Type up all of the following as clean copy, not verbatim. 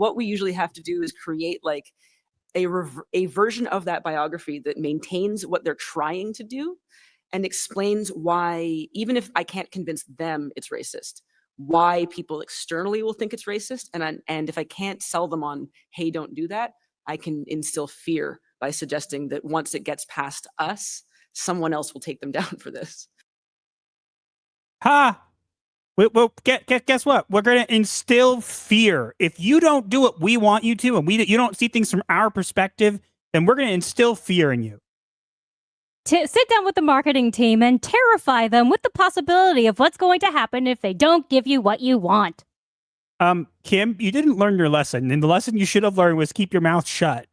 what we usually have to do is create like a version of that biography that maintains what they're trying to do and explains why, even if I can't convince them it's racist, why people externally will think it's racist. And if I can't sell them on, hey, don't do that, I can instill fear by suggesting that once it gets past us, someone else will take them down for this. Ha! Well, guess what? We're going to instill fear. If you don't do what we want you to, and you don't see things from our perspective, then we're going to instill fear in you. Sit down with the marketing team and terrify them with the possibility of what's going to happen if they don't give you what you want. Kim, you didn't learn your lesson, and the lesson you should have learned was keep your mouth shut.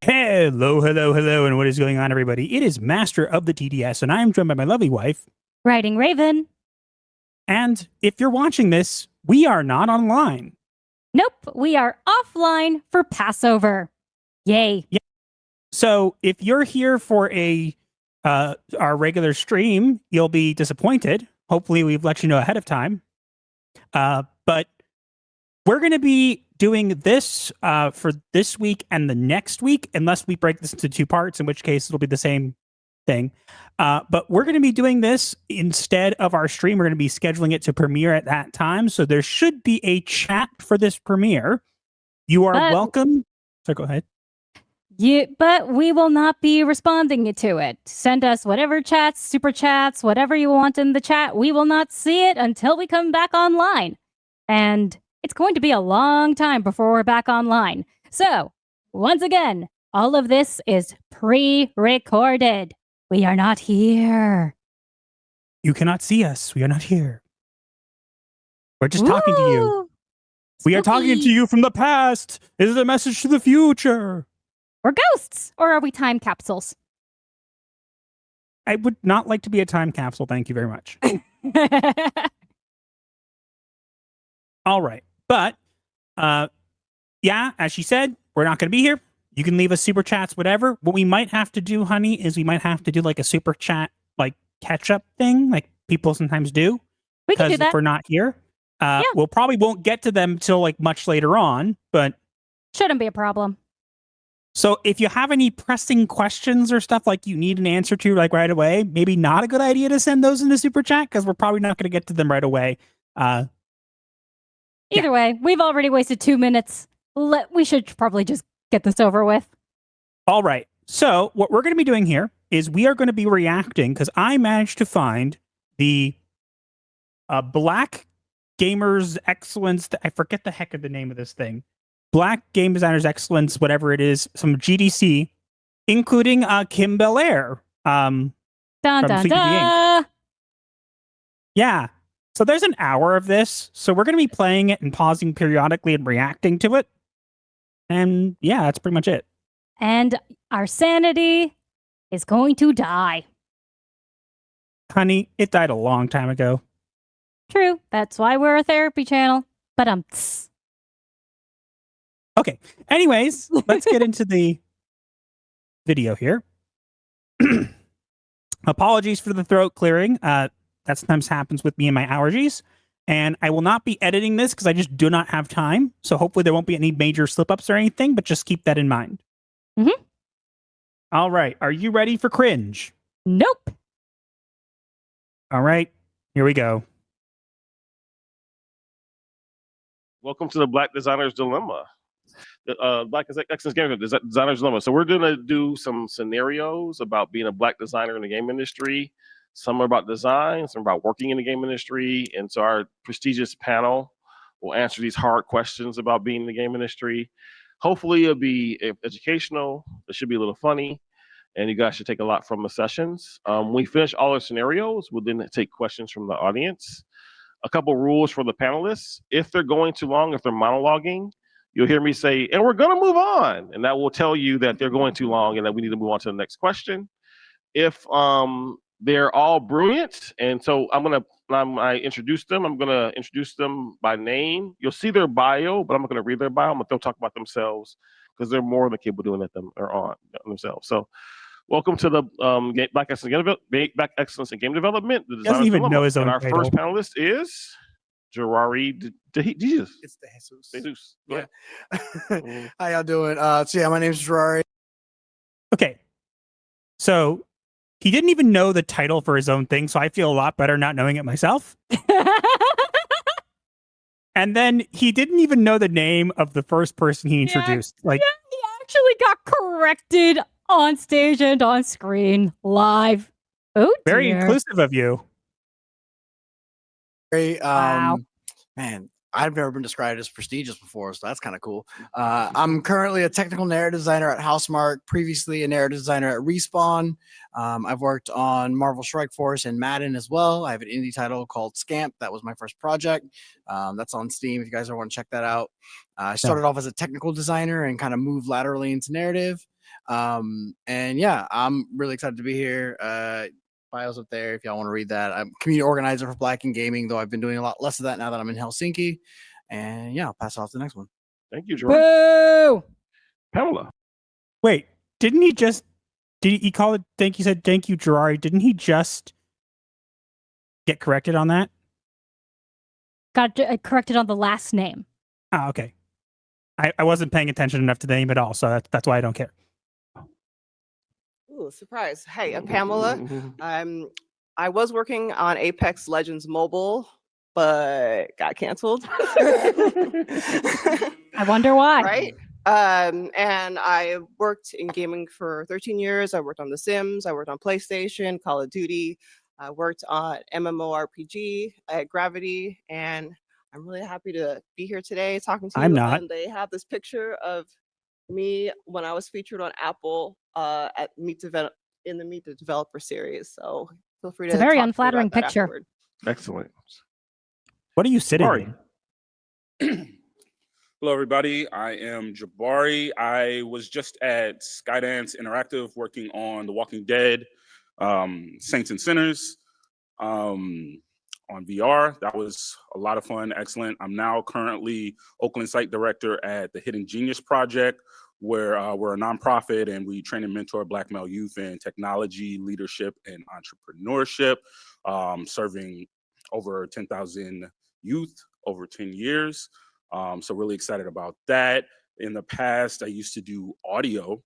Hello, and what is going on, everybody? It is Master of the TDS, and I am joined by my lovely wife, Riding Raven. And if you're watching this, we are not online. Nope, we are offline for Passover. Yay. Yeah. So if you're here for our regular stream, you'll be disappointed. Hopefully we've let you know ahead of time. But we're going to be doing this for this week and the next week, unless we break this into two parts, in which case it'll be the same thing. But we're going to be doing this instead of our stream. We're going to be scheduling it to premiere at that time. So there should be a chat for this premiere. You are welcome. So go ahead. But we will not be responding to it. Send us whatever chats, super chats, whatever you want in the chat. We will not see it until we come back online. And it's going to be a long time before we're back online. So, once again, all of this is pre-recorded. We are not here. You cannot see us. We are not here. We're just talking to you. We are talking to you from the past. This is a message to the future. We're ghosts. Or are we time capsules? I would not like to be a time capsule. Thank you very much. All right. But, yeah, as she said, we're not going to be here. You can leave us super chats, whatever. What we might have to do, honey, is we might have to do like a super chat, like catch-up thing, like people sometimes do. We can do that. Because if we're not here, we'll probably won't get to them till like much later on, but... Shouldn't be a problem. So if you have any pressing questions or stuff like you need an answer to like right away, maybe not a good idea to send those in the super chat because we're probably not going to get to them right away. Either way, we've already wasted 2 minutes. We should probably just get this over with. All right. So what we're going to be doing here is we are going to be reacting because I managed to find the Black Gamers Excellence. I forget the heck of the name of this thing. Black Game Designers Excellence, whatever it is, some GDC, including Kim Belair. Dun, dun, dun. Yeah. So there's an hour of this. So we're going to be playing it and pausing periodically and reacting to it. And yeah, that's pretty much it. And our sanity is going to die. Honey, it died a long time ago. True. That's why we're a therapy channel. But Okay. Anyways, let's get into the video here. Apologies for the throat clearing. That sometimes happens with me and my allergies. And I will not be editing this because I just do not have time. So hopefully there won't be any major slip-ups or anything, but just keep that in mind. Mm-hmm. All right. Are you ready for cringe? Nope. All right. Here we go. Welcome to the Black Designer's Dilemma. Black Excellence Game Designer's Dilemma. So we're going to do some scenarios about being a Black designer in the game industry. Some are about design, some are about working in the game industry. And so our prestigious panel will answer these hard questions about being in the game industry. Hopefully it'll be educational. It should be a little funny. And you guys should take a lot from the sessions. When we finish all our scenarios, we'll then take questions from the audience. A couple rules for the panelists. If they're going too long, if they're monologuing, you'll hear me say, and we're going to move on. And that will tell you that they're going too long and that we need to move on to the next question. If they're all brilliant, and so I introduce them. I'm going to introduce them by name. You'll see their bio, but I'm not going to read their bio. They'll talk about themselves because they're more than capable of doing it on themselves. So Welcome to the Black Excellence in Game Development. The Doesn't Designer's even know Dilemma. his own And our title. first panelist is Gerari Jesus. It's the Jesus. Jesus. Go Yeah. ahead. How y'all doing? So yeah, my name's Gerari. Okay. So he didn't even know the title for his own thing, so I feel a lot better not knowing it myself. And then he didn't even know the name of the first person he introduced. He actually got corrected on stage and on screen live. Oh, very dear. inclusive of you. Wow. Man, I've never been described as prestigious before, so that's kind of cool. I'm currently a technical narrative designer at Housemarque, previously a narrative designer at Respawn. I've worked on Marvel Strike Force and Madden as well. I have an indie title called Scamp. That was my first project. That's on Steam if you guys ever want to check that out. I started off as a technical designer and kind of moved laterally into narrative. And yeah, I'm really excited to be here. Bio's up there if y'all want to read that. I'm community organizer for Black in Gaming, though I've been doing a lot less of that now that I'm in Helsinki. And yeah, I'll pass it off to the next one. Thank you, Gerari. Boo! Pamela. Wait, didn't he just... Did he call it... Thank you, said thank you, Gerari. Didn't he just get corrected on that? Got corrected on the last name. Ah, okay. I wasn't paying attention enough to the name at all, so that's why I don't care. Ooh, surprise. Hey, I'm Pamela. I was working on Apex Legends Mobile, but got canceled. I wonder why. Right? And I worked in gaming for 13 years. I worked on The Sims. I worked on PlayStation, Call of Duty. I worked on MMORPG at Gravity. And I'm really happy to be here today talking to you. I'm not. And they have this picture of me when I was featured on Apple at in the Meet the Developer series. So feel free to. It's a very talk to me unflattering about that picture. afterward. Excellent. What are you sitting Jabari. in? Hello, everybody. I am Jabari. I was just at Skydance Interactive working on The Walking Dead, Saints and Sinners on VR. That was a lot of fun, excellent. I'm now currently Oakland site director at the Hidden Genius Project, where we're a nonprofit and we train and mentor Black male youth in technology, leadership, and entrepreneurship, serving over 10,000 youth over 10 years. So really excited about that. In the past, I used to do audio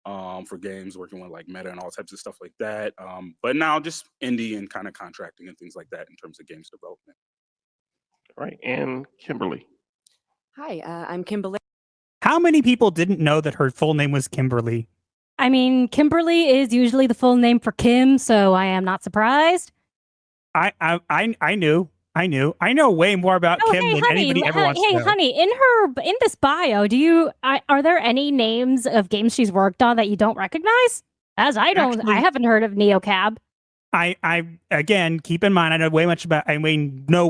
for games, working with like Meta and all types of stuff like that. But now just indie and kind of contracting and things like that in terms of games development. All right. And Kimberly. Hi, I'm Kim Belair. How many people didn't know that her full name was Kimberly? I mean, Kimberly is usually the full name for Kim, so I am not surprised. I knew. I know way more about Oh, Kim hey, than honey. anybody ever wants to Hey, know. honey. In this bio, are there any names of games she's worked on that you don't recognize? As I don't, Actually- I haven't heard of NeoCab. I again, keep in mind, I know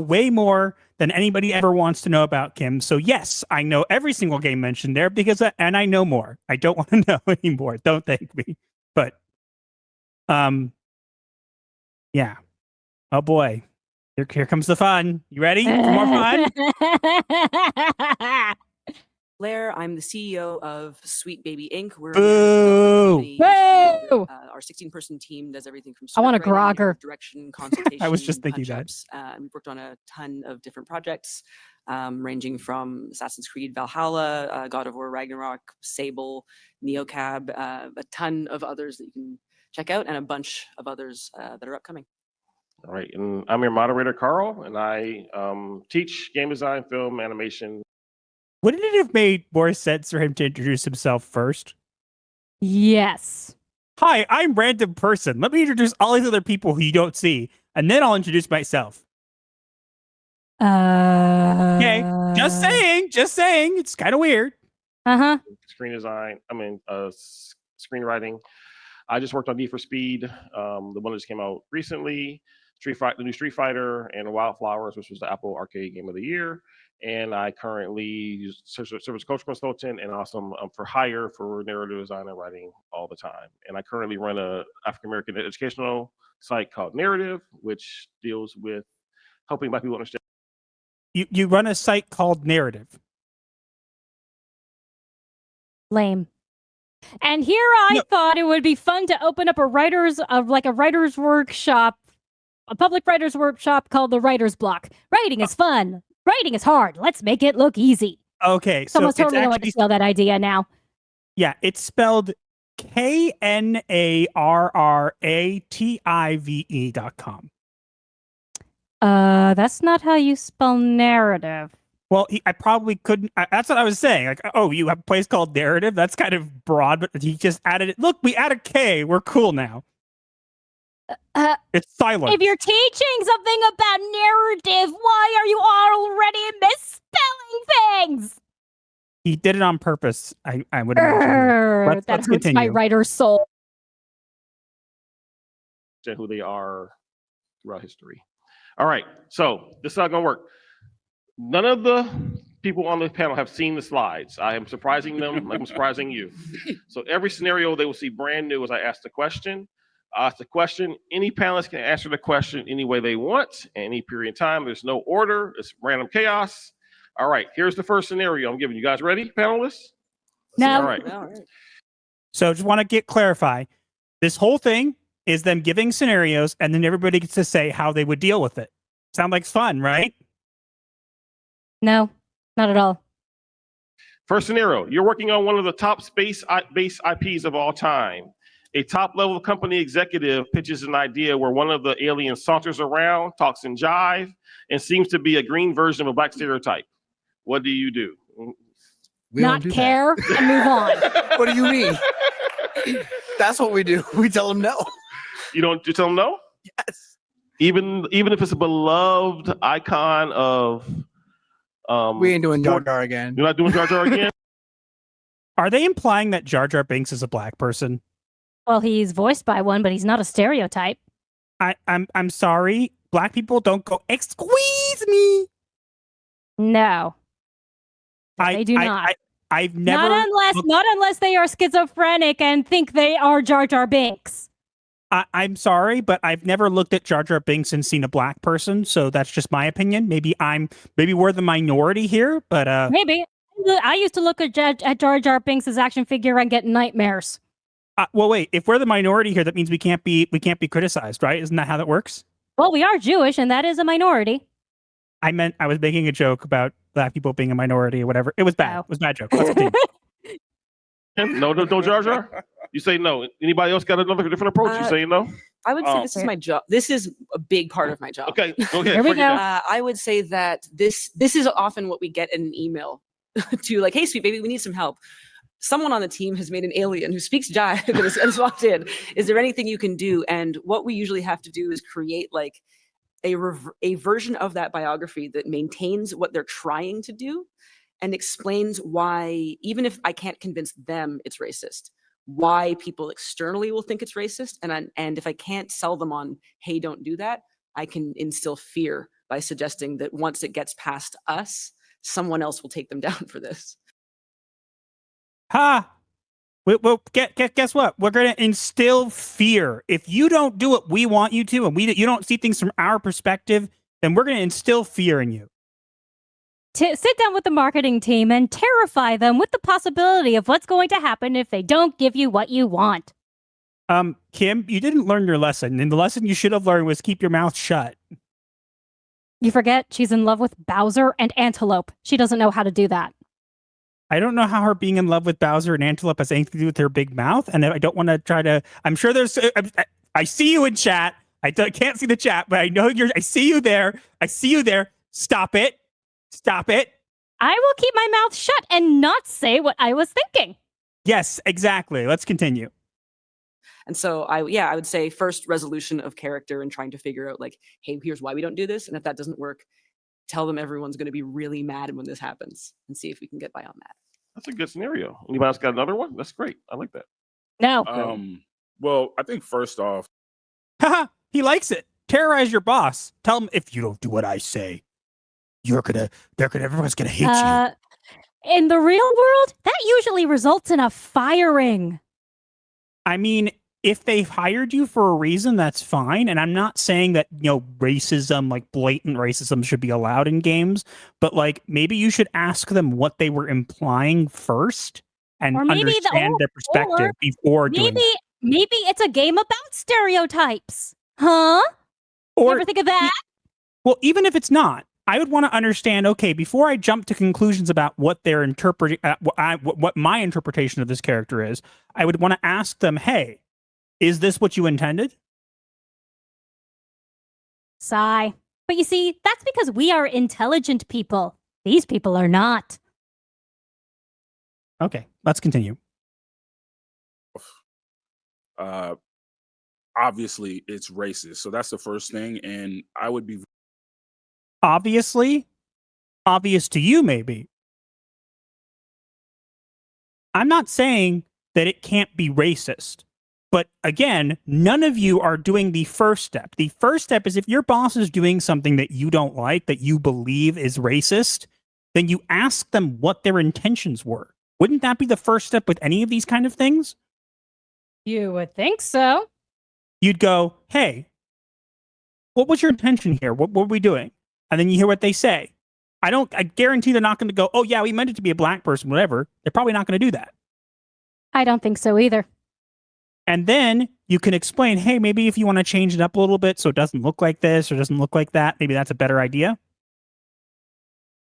way more than anybody ever wants to know about Kim. So yes, I know every single game mentioned there and I know more. I don't want to know anymore. Don't thank me. But, yeah. Oh boy, here comes the fun. You ready for more fun? Blair. I'm the CEO of Sweet Baby Inc. We're a Boo! marriage development company. Boo! Our 16-person team does everything from I want a script writing, grogger. direction, consultation. I was just thinking that. touch-ups. We've worked on a ton of different projects, ranging from Assassin's Creed Valhalla, God of War Ragnarok, Sable, NeoCab, a ton of others that you can check out, and a bunch of others that are upcoming. All right. And I'm your moderator, Carl, and I teach game design, film, animation. Wouldn't it have made more sense for him to introduce himself first? Yes. Hi, I'm Random Person. Let me introduce all these other people who you don't see, and then I'll introduce myself. Okay, just saying. It's kind of weird. Uh-huh. Screen design, screenwriting. I just worked on Need for Speed, the one that just came out recently, the new Street Fighter, and Wildflowers, which was the Apple Arcade Game of the Year. And I currently use service coach consultant and also for hire for narrative design and writing all the time. And I currently run a African American educational site called Narrative, which deals with helping Black people understand. You run a site called Narrative. Lame. And here I thought it would be fun to open up a writer's workshop, a public writer's workshop called the Writer's Block. Writing is fun. Writing is hard. Let's make it look easy. Okay, so Someone's it's totally going to actually steal that idea now. yeah, it's spelled KNARRATIVE.com. That's not how you spell narrative. Well, I probably couldn't. That's what I was saying. Like, oh, you have a place called Narrative? That's kind of broad, but he just added it. Look, we added K. We're cool now. It's silent. If you're teaching something about narrative, why are you already misspelling things? He did it on purpose. I would imagine. Let's That hurts continue. my writer's soul. Who they are throughout history. All right, so this is not going to work. None of the people on the panel have seen the slides. I am surprising them like I'm surprising you. So every scenario they will see brand new as I ask the question. I ask the question. Any panelist can answer the question any way they want, any period of time. There's no order. It's random chaos. All right, here's the first scenario I'm giving you guys. Ready, panelists? No. All right. So just want to clarify. This whole thing is them giving scenarios, and then everybody gets to say how they would deal with it. Sound like fun, right? No, not at all. First scenario, you're working on one of the top space-based IPs of all time. A top-level company executive pitches an idea where one of the aliens saunters around, talks in jive, and seems to be a green version of a black stereotype. What do you do? We Not don't do care and move on. That. What do you mean? That's what we do. We tell them no. You tell them no? Yes. Even if it's a beloved icon of We ain't doing Jar Jar again. You're not doing Jar Jar again? Are they implying that Jar Jar Binks is a black person? Well, he's voiced by one, but he's not a stereotype. I'm sorry. Black people don't go squeeze me. No, they do not. I've never. Not unless they are schizophrenic and think they are Jar Jar Binks. I'm sorry, but I've never looked at Jar Jar Binks and seen a black person, so that's just my opinion. Maybe we're the minority here, but Maybe. I used to look at Jar Jar Binks' action figure and get nightmares. well, wait. If we're the minority here, that means we can't be criticized, right? Isn't that how that works? Well, we are Jewish, and that is a minority. I was making a joke about black people being a minority or whatever. It was bad. Oh. It was a bad joke. Let's continue. No, Jar Jar? You say no. Anybody else got another different approach? You say no? I would say this is my job. This is a big part of my job. Okay, go ahead. Here we go. I would say that this is often what we get in an email to like, hey, sweet baby, we need some help. Someone on the team has made an alien who speaks jive and has walked in. Is there anything you can do? And what we usually have to do is create like a version of that biography that maintains what they're trying to do and explains why, even if I can't convince them it's racist, why people externally will think it's racist. And if I can't sell them on, hey, don't do that, I can instill fear by suggesting that once it gets past us, someone else will take them down for this. Ha! Well, guess what? We're going to instill fear. If you don't do what we want you to, and you don't see things from our perspective, then we're going to instill fear in you. Sit down with the marketing team and terrify them with the possibility of what's going to happen if they don't give you what you want. Kim, you didn't learn your lesson, and the lesson you should have learned was keep your mouth shut. You forget she's in love with Bowser and Antelope. She doesn't know how to do that. I don't know how her being in love with Bowser and Antelope has anything to do with her big mouth, and I don't want to try to. I'm sure there's. I see you in chat. Can't see the chat, but I know you're. I see you there. I see you there. Stop it. Stop it. I will keep my mouth shut and not say what I was thinking. Yes, exactly. Let's continue. And so I would say first resolution of character and trying to figure out like, hey, here's why we don't do this. And if that doesn't work, tell them everyone's going to be really mad when this happens and see if we can get by on that. That's a good scenario. Anybody else got another one? That's great. I like that. No. Well, I think first off, Haha, he likes it. Terrorize your boss. Tell him if you don't do what I say, everyone's gonna hate you. In the real world, that usually results in a firing. I mean, if they've hired you for a reason, that's fine. And I'm not saying that, racism, like blatant racism, should be allowed in games, but like maybe you should ask them what they were implying first and Or maybe understand their perspective before doing maybe that. maybe it's a game about stereotypes. Huh? You Or ever think of that? well, even if it's not, I would want to understand. Okay, before I jump to conclusions about what they're interpreting, what my interpretation of this character is, I would want to ask them, "Hey, is this what you intended?" Sigh. But you see, that's because we are intelligent people. These people are not. Okay, let's continue. Obviously, it's racist. So that's the first thing. And I would be Obviously, obvious to you, maybe. I'm not saying that it can't be racist. But again, none of you are doing the first step. The first step is if your boss is doing something that you don't like, that you believe is racist, then you ask them what their intentions were. Wouldn't that be the first step with any of these kind of things? You would think so. You'd go, hey, what was your intention here? What were we doing? And then you hear what they say. I guarantee they're not going to go, oh yeah, we meant it to be a black person, whatever. They're probably not going to do that. I don't think so either. And then you can explain, hey, maybe if you want to change it up a little bit so it doesn't look like this or doesn't look like that, maybe that's a better idea.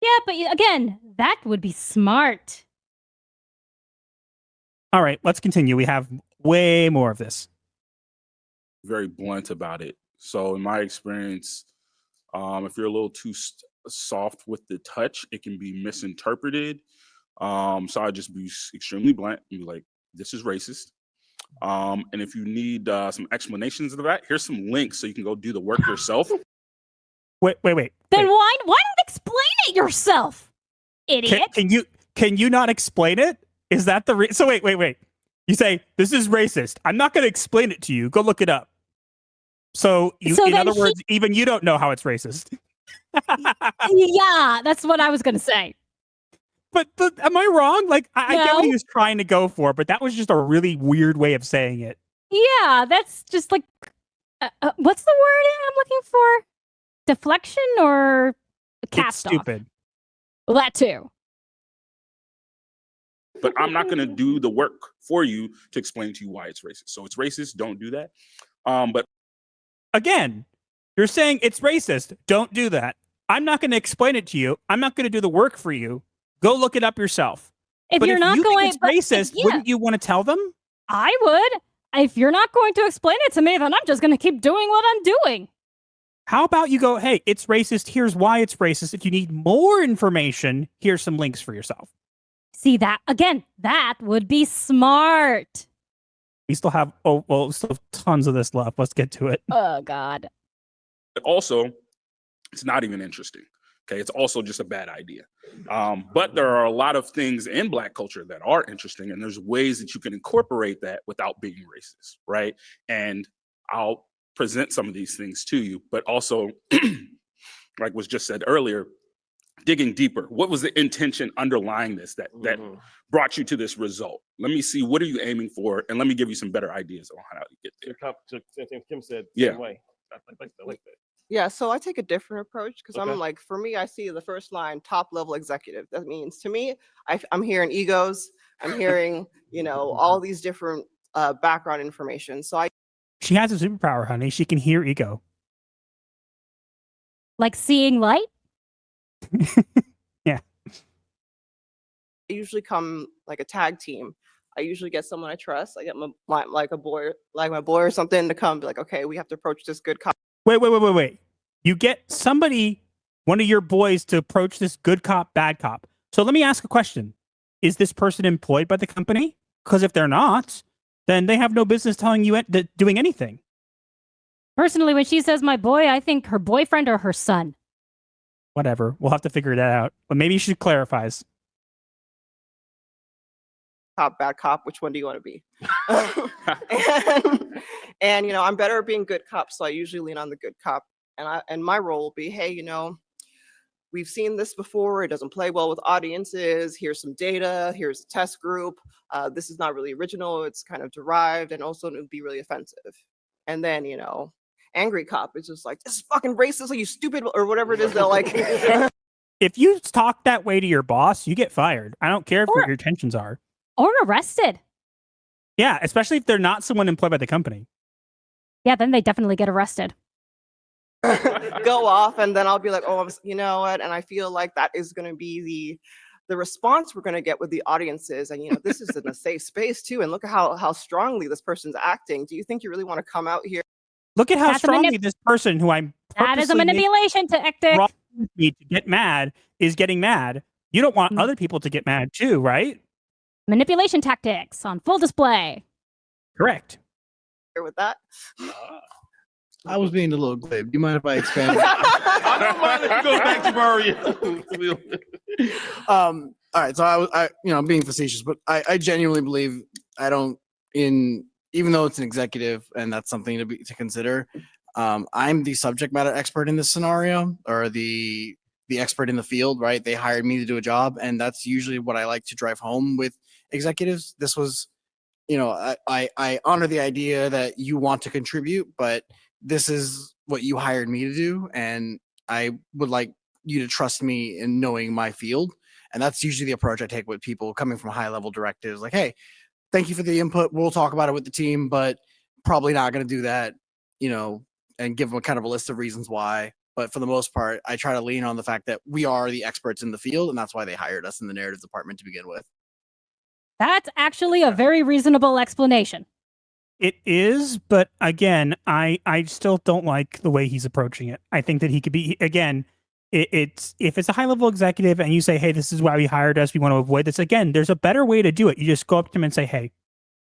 Yeah, but again, that would be smart. All right, let's continue. We have way more of this. very blunt about it. So in my experience, if you're a little too soft with the touch, it can be misinterpreted. So I'd just be extremely blunt and be like, this is racist. And if you need some explanations of that, here's some links so you can go do the work yourself. Wait. Then why not explain it yourself, idiot? Can you not explain it? Is that the so wait. You say this is racist. I'm not going to explain it to you. Go look it up. So in other words, even you don't know how it's racist. Yeah, that's what I was going to say. But am I wrong? Like, I get what No. he was trying to go for, but that was just a really weird way of saying it. Yeah, that's just like, what's the word I'm looking for? Deflection or It's cast off? stupid. Well, that too. But I'm not going to do the work for you to explain to you why it's racist. So it's racist. Don't do that. But Again, you're saying it's racist. Don't do that. I'm not going to explain it to you. I'm not going to do the work for you. Go look it up yourself. If But you're if not you going, think it's racist, yeah, wouldn't you want to tell them? I would. If you're not going to explain it to me, then I'm just going to keep doing what I'm doing. How about you go, hey, it's racist. Here's why it's racist. If you need more information, here's some links for yourself. See that again? That would be smart. We still have tons of this left. Let's get to it. Oh God. also, it's not even interesting. Okay, it's also just a bad idea. But there are a lot of things in Black culture that are interesting, and there's ways that you can incorporate that without being racist, right? And I'll present some of these things to you, but also, like was just said earlier, digging deeper. What was the intention underlying this that brought you to this result? Let me see, what are you aiming for? And let me give you some better ideas on how to get there. Kim said, Yeah. same way. I like that. Yeah, so I take a different approach because Okay. I'm like, for me, I see the first line, top level executive. That means to me, I'm hearing egos. I'm hearing, all these different background information. So I She has a superpower, honey. She can hear ego. Like seeing light? usually come like a tag team. I usually get someone I trust. I get my my boy or something to come be like, okay, we have to approach this good cop. Wait. You get somebody, one of your boys, to approach this good cop, bad cop. So let me ask a question. Is this person employed by the company? Because if they're not, then they have no business telling you doing anything. Personally, when she says my boy, I think her boyfriend or her son. Whatever. We'll have to figure that out. But maybe she clarifies. Cop, bad cop, which one do you want to be? and I'm better at being good cop, so I usually lean on the good cop. And my role will be, hey, we've seen this before. It doesn't play well with audiences. Here's some data. Here's a test group. This is not really original. It's kind of derived, and also it would be really offensive. And then, angry cop is just like, this is fucking racist, like you stupid, or whatever it is. They're like, If you talk that way to your boss, you get fired. I don't care what Or- your intentions are. Or arrested. Yeah, especially if they're not someone employed by the company. Yeah, then they definitely get arrested. Go off, and then I'll be like, oh, you know what? And I feel like that is going to be the response we're going to get with the audiences. And this is in a safe space too. And look at how strongly this person's acting. Do you think you really want to come out here? Look at how That's a strongly this person who I'm That is a purposely making manipulation tactic. wrong with me to get mad is getting mad. You don't want other people to get mad too, right? Manipulation tactics on full display. Correct. Here with that? I was being a little glib. Do you mind if I expand? I don't mind if you go back to Mario. All right. So I I'm being facetious, but I genuinely believe even though it's an executive and that's something to consider, I'm the subject matter expert in this scenario, or the expert in the field, right? They hired me to do a job, and that's usually what I like to drive home with executives. This was, I honor the idea that you want to contribute, but this is what you hired me to do, and I would like you to trust me in knowing my field. And that's usually the approach I take with people coming from high level directives. Like, hey, thank you for the input. We'll talk about it with the team, but probably not going to do that, and give them kind of a list of reasons why. But for the most part, I try to lean on the fact that we are the experts in the field, and that's why they hired us in the narrative department to begin with. That's actually a very reasonable explanation. It is, but again, I still don't like the way he's approaching it. I think that he could be, again, it's if it's a high level executive and you say, hey, this is why we hired us, we want to avoid this. Again, there's a better way to do it. You just go up to him and say, hey,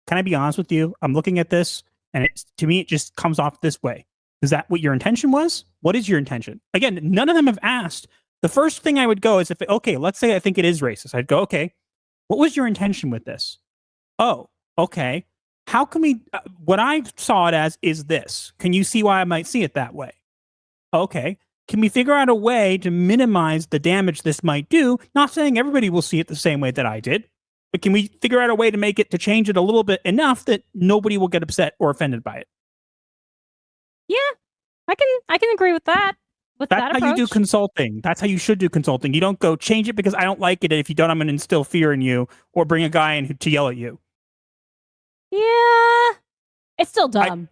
can I be honest with you? I'm looking at this, and to me, it just comes off this way. Is that what your intention was? What is your intention? Again, none of them have asked. The first thing I would go is okay, let's say I think it is racist. I'd go, okay, what was your intention with this? Oh, okay. How can we, what I saw it as is this. Can you see why I might see it that way? Okay. Can we figure out a way to minimize the damage this might do? Not saying everybody will see it the same way that I did, but can we figure out a way to change it a little bit enough that nobody will get upset or offended by it? Yeah, I can agree with that. That's how you do consulting. That's how you should do consulting. You don't go change it because I don't like it. And if you don't, I'm going to instill fear in you or bring a guy in to yell at you. Yeah, it's still dumb.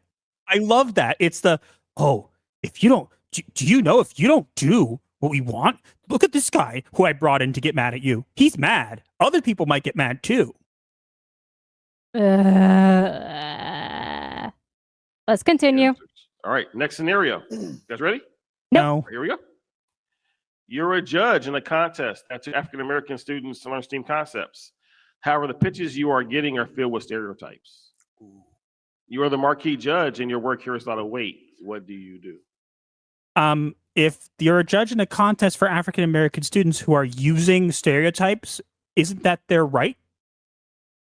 I love that. It's if you don't, do you know if you don't do what we want? Look at this guy who I brought in to get mad at you. He's mad. Other people might get mad too. Let's continue. All right, next scenario. You guys ready? No. Here we go. You're a judge in a contest to African American students to learn STEAM concepts. However, the pitches you are getting are filled with stereotypes. You are the marquee judge, and your work here is not a weight. What do you do? If you're a judge in a contest for African American students who are using stereotypes, isn't that their right?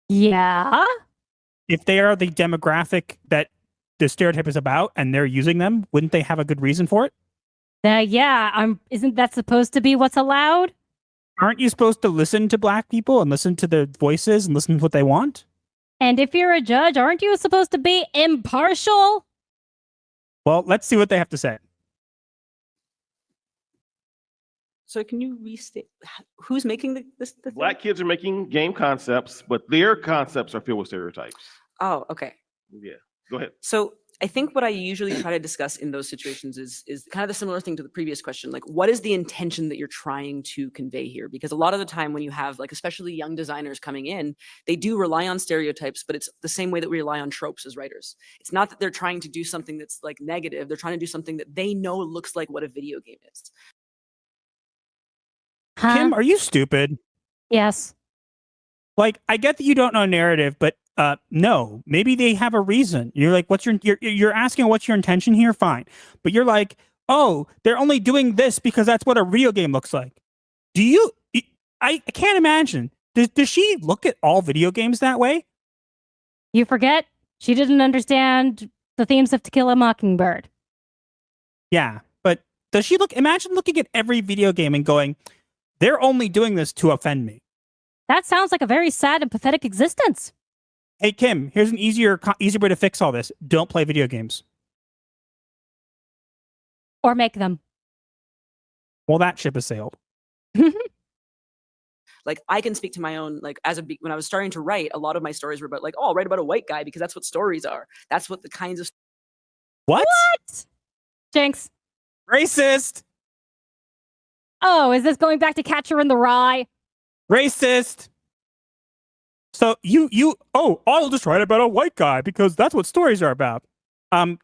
Yeah. If they are the demographic that the stereotype is about and they're using them, wouldn't they have a good reason for it? Isn't that supposed to be what's allowed? Aren't you supposed to listen to Black people and listen to their voices and listen to what they want? And if you're a judge, aren't you supposed to be impartial? Well, let's see what they have to say. So can you restate who's making this? Black kids are making game concepts, but their concepts are filled with stereotypes. Oh, okay. Yeah, go ahead. So I think what I usually try to discuss in those situations is kind of the similar thing to the previous question. Like, what is the intention that you're trying to convey here? Because a lot of the time when you have, like, especially young designers coming in, they do rely on stereotypes, but it's the same way that we rely on tropes as writers. It's not that they're trying to do something that's like negative. They're trying to do something that they know looks like what a video game is. Huh? Kim, are you stupid? Yes. Like, I get that you don't know narrative, but no, maybe they have a reason. You're like, you're asking what's your intention here? Fine. But you're like, oh, they're only doing this because that's what a video game looks like. I can't imagine. Does she look at all video games that way? You forget she didn't understand the themes of To Kill a Mockingbird. Yeah, but does she imagine looking at every video game and going, they're only doing this to offend me. That sounds like a very sad and pathetic existence. Hey, Kim, here's an easier way to fix all this. Don't play video games. Or make them. Well, that ship has sailed. Like I can speak to my own, like when I was starting to write, a lot of my stories were about like, oh, I'll write about a white guy because that's what stories are. That's what the kinds of What? Jinx. Racist. Oh, is this going back to Catcher in the Rye? Racist. So I'll just write about a white guy because that's what stories are about.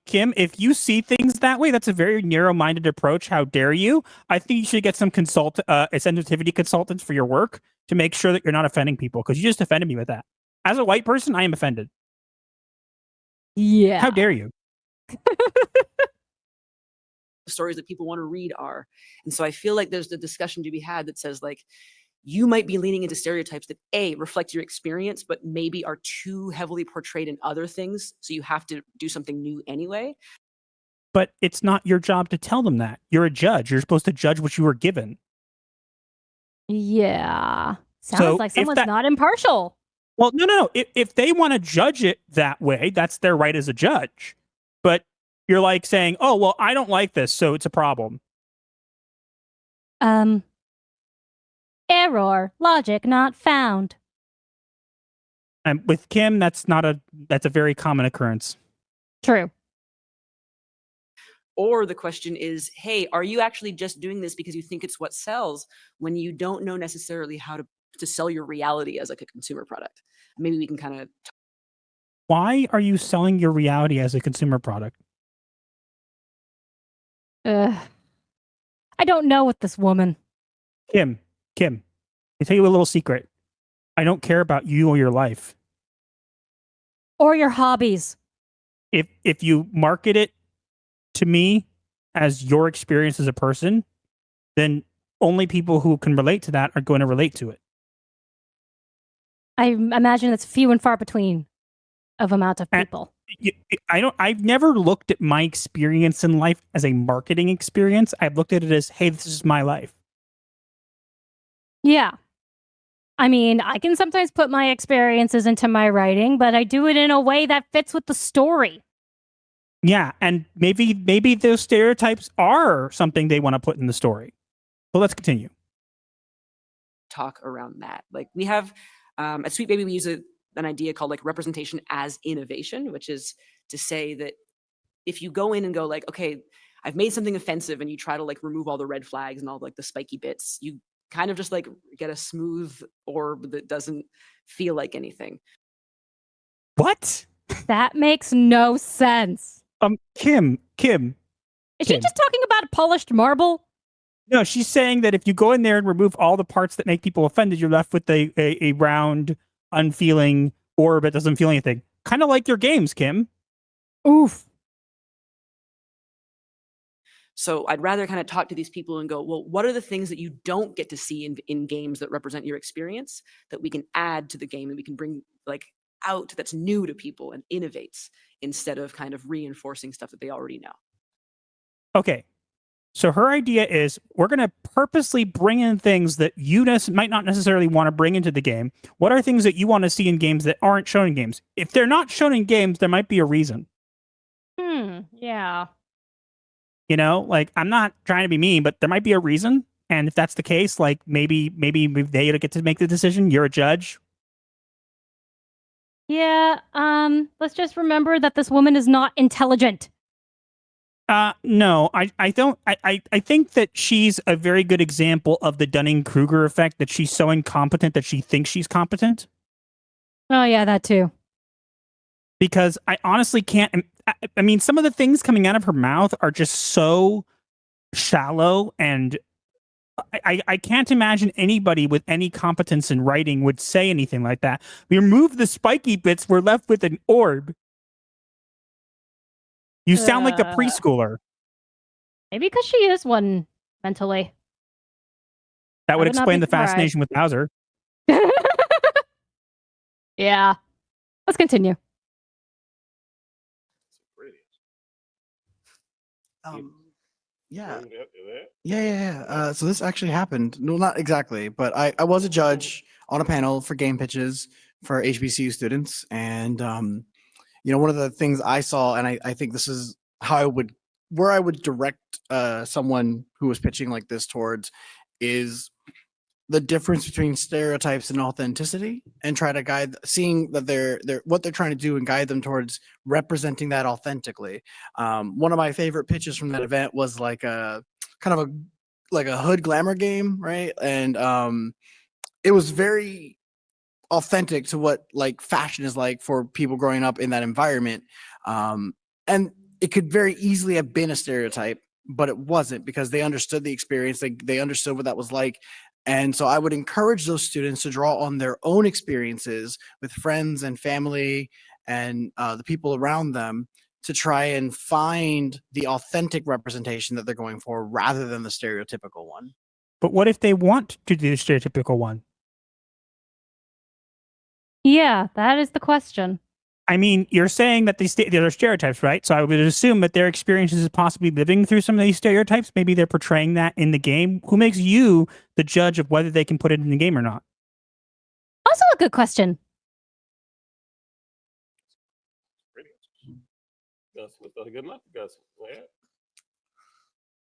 Kim, if you see things that way, that's a very narrow-minded approach. How dare you? I think you should get some sensitivity consultants for your work to make sure that you're not offending people, because you just offended me with that. As a white person, I am offended. Yeah. How dare you? stories that people want to read are. And so I feel like there's the discussion to be had that says like, you might be leaning into stereotypes that reflect your experience, but maybe are too heavily portrayed in other things. So you have to do something new anyway. But it's not your job to tell them that. You're a judge. You're supposed to judge what you were given. Yeah. Sounds So like if someone's that- not impartial. Well, no. If they want to judge it that way, that's their right as a judge. But you're like saying, oh, well, I don't like this, so it's a problem. Error. Logic not found. And with Kim, that's a very common occurrence. True. Or the question is, hey, are you actually just doing this because you think it's what sells when you don't know necessarily how to sell your reality as like a consumer product? Maybe we can kind of... Why are you selling your reality as a consumer product? I don't know with this woman. Kim, I tell you a little secret. I don't care about you or your life. Or your hobbies. If you market it to me as your experience as a person, then only people who can relate to that are going to relate to it. I imagine it's few and far between of amount of people. I've never looked at my experience in life as a marketing experience. I've looked at it as, hey, this is my life. Yeah. I mean, I can sometimes put my experiences into my writing, but I do it in a way that fits with the story. Yeah, and maybe those stereotypes are something they want to put in the story. But let's continue. talk around that. Like we have at Sweet Baby, we use an idea called like representation as innovation, which is to say that if you go in and go like, okay, I've made something offensive, and you try to like remove all the red flags and all like the spiky bits, you kind of just like get a smooth orb that doesn't feel like anything. What? That makes no sense. Kim. Is she just talking about polished marble? No, she's saying that if you go in there and remove all the parts that make people offended, you're left with a round, unfeeling orb that doesn't feel anything. Kind of like your games, Kim. Oof. So I'd rather kind of talk to these people and go, well, what are the things that you don't get to see in games that represent your experience that we can add to the game and we can bring like out that's new to people and innovates instead of kind of reinforcing stuff that they already know. Okay. So her idea is we're going to purposely bring in things that you might not necessarily want to bring into the game. What are things that you want to see in games that aren't shown in games? If they're not shown in games, there might be a reason. Yeah. You know, like I'm not trying to be mean, but there might be a reason. And if that's the case, like maybe they get to make the decision. You're a judge. Yeah, let's just remember that this woman is not intelligent. No, I don't. I think that she's a very good example of the Dunning-Kruger effect, that she's so incompetent that she thinks she's competent. Oh, yeah, that too. Because I honestly can't. I mean, some of the things coming out of her mouth are just so shallow, and I can't imagine anybody with any competence in writing would say anything like that. We remove the spiky bits, we're left with an orb. You sound like a preschooler. Maybe because she is one mentally. That would would not explain be the surprised. fascination with Bowser. Yeah. Let's continue. Yeah. So this actually happened. No, not exactly, but I was a judge on a panel for game pitches for HBCU students, and one of the things I saw, and I think this is how where I would direct someone who was pitching like this towards, is the difference between stereotypes and authenticity, and try to guide, seeing that they're what they're trying to do and guide them towards representing that authentically. One of my favorite pitches from that event was like a kind of a hood glamour game, right? And it was very authentic to what like fashion is like for people growing up in that environment. And it could very easily have been a stereotype, but it wasn't, because they understood the experience. They understood what that was like. And so I would encourage those students to draw on their own experiences with friends and family and the people around them to try and find the authentic representation that they're going for rather than the stereotypical one. But what if they want to do the stereotypical one? Yeah, that is the question. I mean, you're saying that these are stereotypes, right? So I would assume that their experiences is possibly living through some of these stereotypes. Maybe they're portraying that in the game. Who makes you the judge of whether they can put it in the game or not? Also a good question. That's good enough, guys.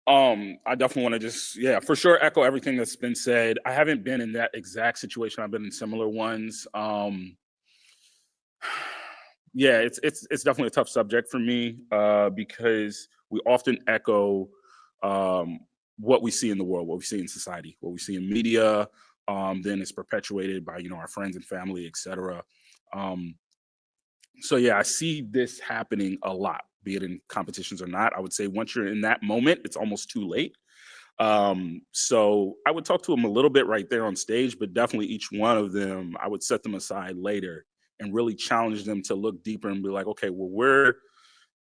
I definitely want to just, for sure, echo everything that's been said. I haven't been in that exact situation. I've been in similar ones. It's definitely a tough subject for me because we often echo what we see in the world, what we see in society, what we see in media. Then it's perpetuated by our friends and family, etc. I see this happening a lot, be it in competitions or not. I would say once you're in that moment, it's almost too late. So I would talk to them a little bit right there on stage, but definitely each one of them, I would set them aside later and really challenge them to look deeper and be like, okay, well,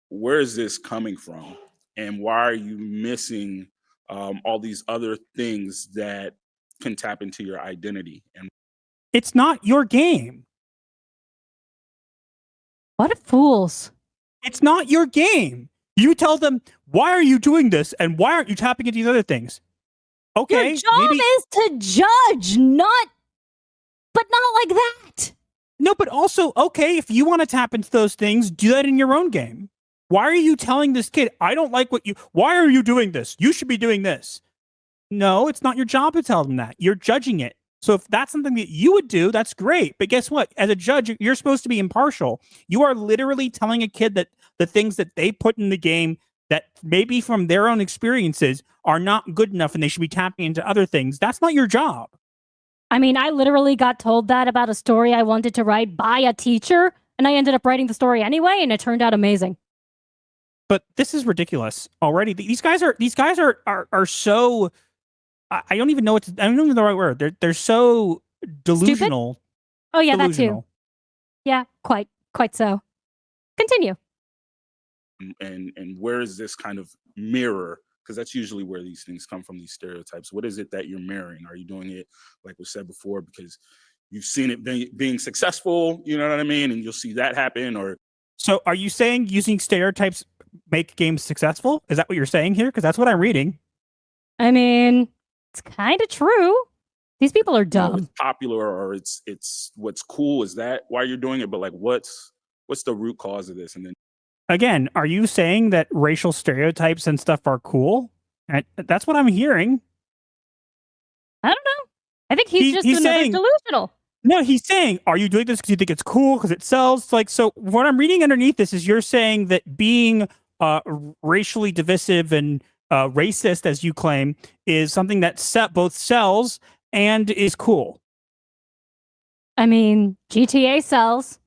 where is this coming from? And why are you missing all these other things that can tap into your identity? And it's not your game. What fools. It's not your game. You tell them, why are you doing this? And why aren't you tapping into these other things? Okay. Your job is to judge, but not like that. No, but also, okay, if you want to tap into those things, do that in your own game. Why are you telling this kid, I don't like why are you doing this? You should be doing this. No, it's not your job to tell them that. You're judging it. So if that's something that you would do, that's great. But guess what? As a judge, you're supposed to be impartial. You are literally telling a kid that the things that they put in the game that maybe from their own experiences are not good enough and they should be tapping into other things. That's not your job. I mean, I literally got told that about a story I wanted to write by a teacher, and I ended up writing the story anyway, and it turned out amazing. But this is ridiculous already. These guys are so, I don't even know I don't even know the right word. They're so delusional. Stupid? Oh yeah, delusional. that too. Yeah, quite so. Continue. And where is this kind of mirror? Because that's usually where these things come from, these stereotypes. What is it that you're mirroring? Are you doing it, like was said before, because you've seen it being successful, you know what I mean? And you'll see that happen, or... So are you saying using stereotypes make games successful? Is that what you're saying here? Because that's what I'm reading. I mean, it's kind of true. These people are dumb. It's popular, or it's what's cool. Is that why you're doing it? But like, what's the root cause of this? And then again, are you saying that racial stereotypes and stuff are cool? That's what I'm hearing. I don't know. I think he's just delusional. No, he's saying, are you doing this because you think it's cool, because it sells? Like, so what I'm reading underneath this is you're saying that being racially divisive and racist, as you claim, is something that both sells and is cool. I mean, GTA sells.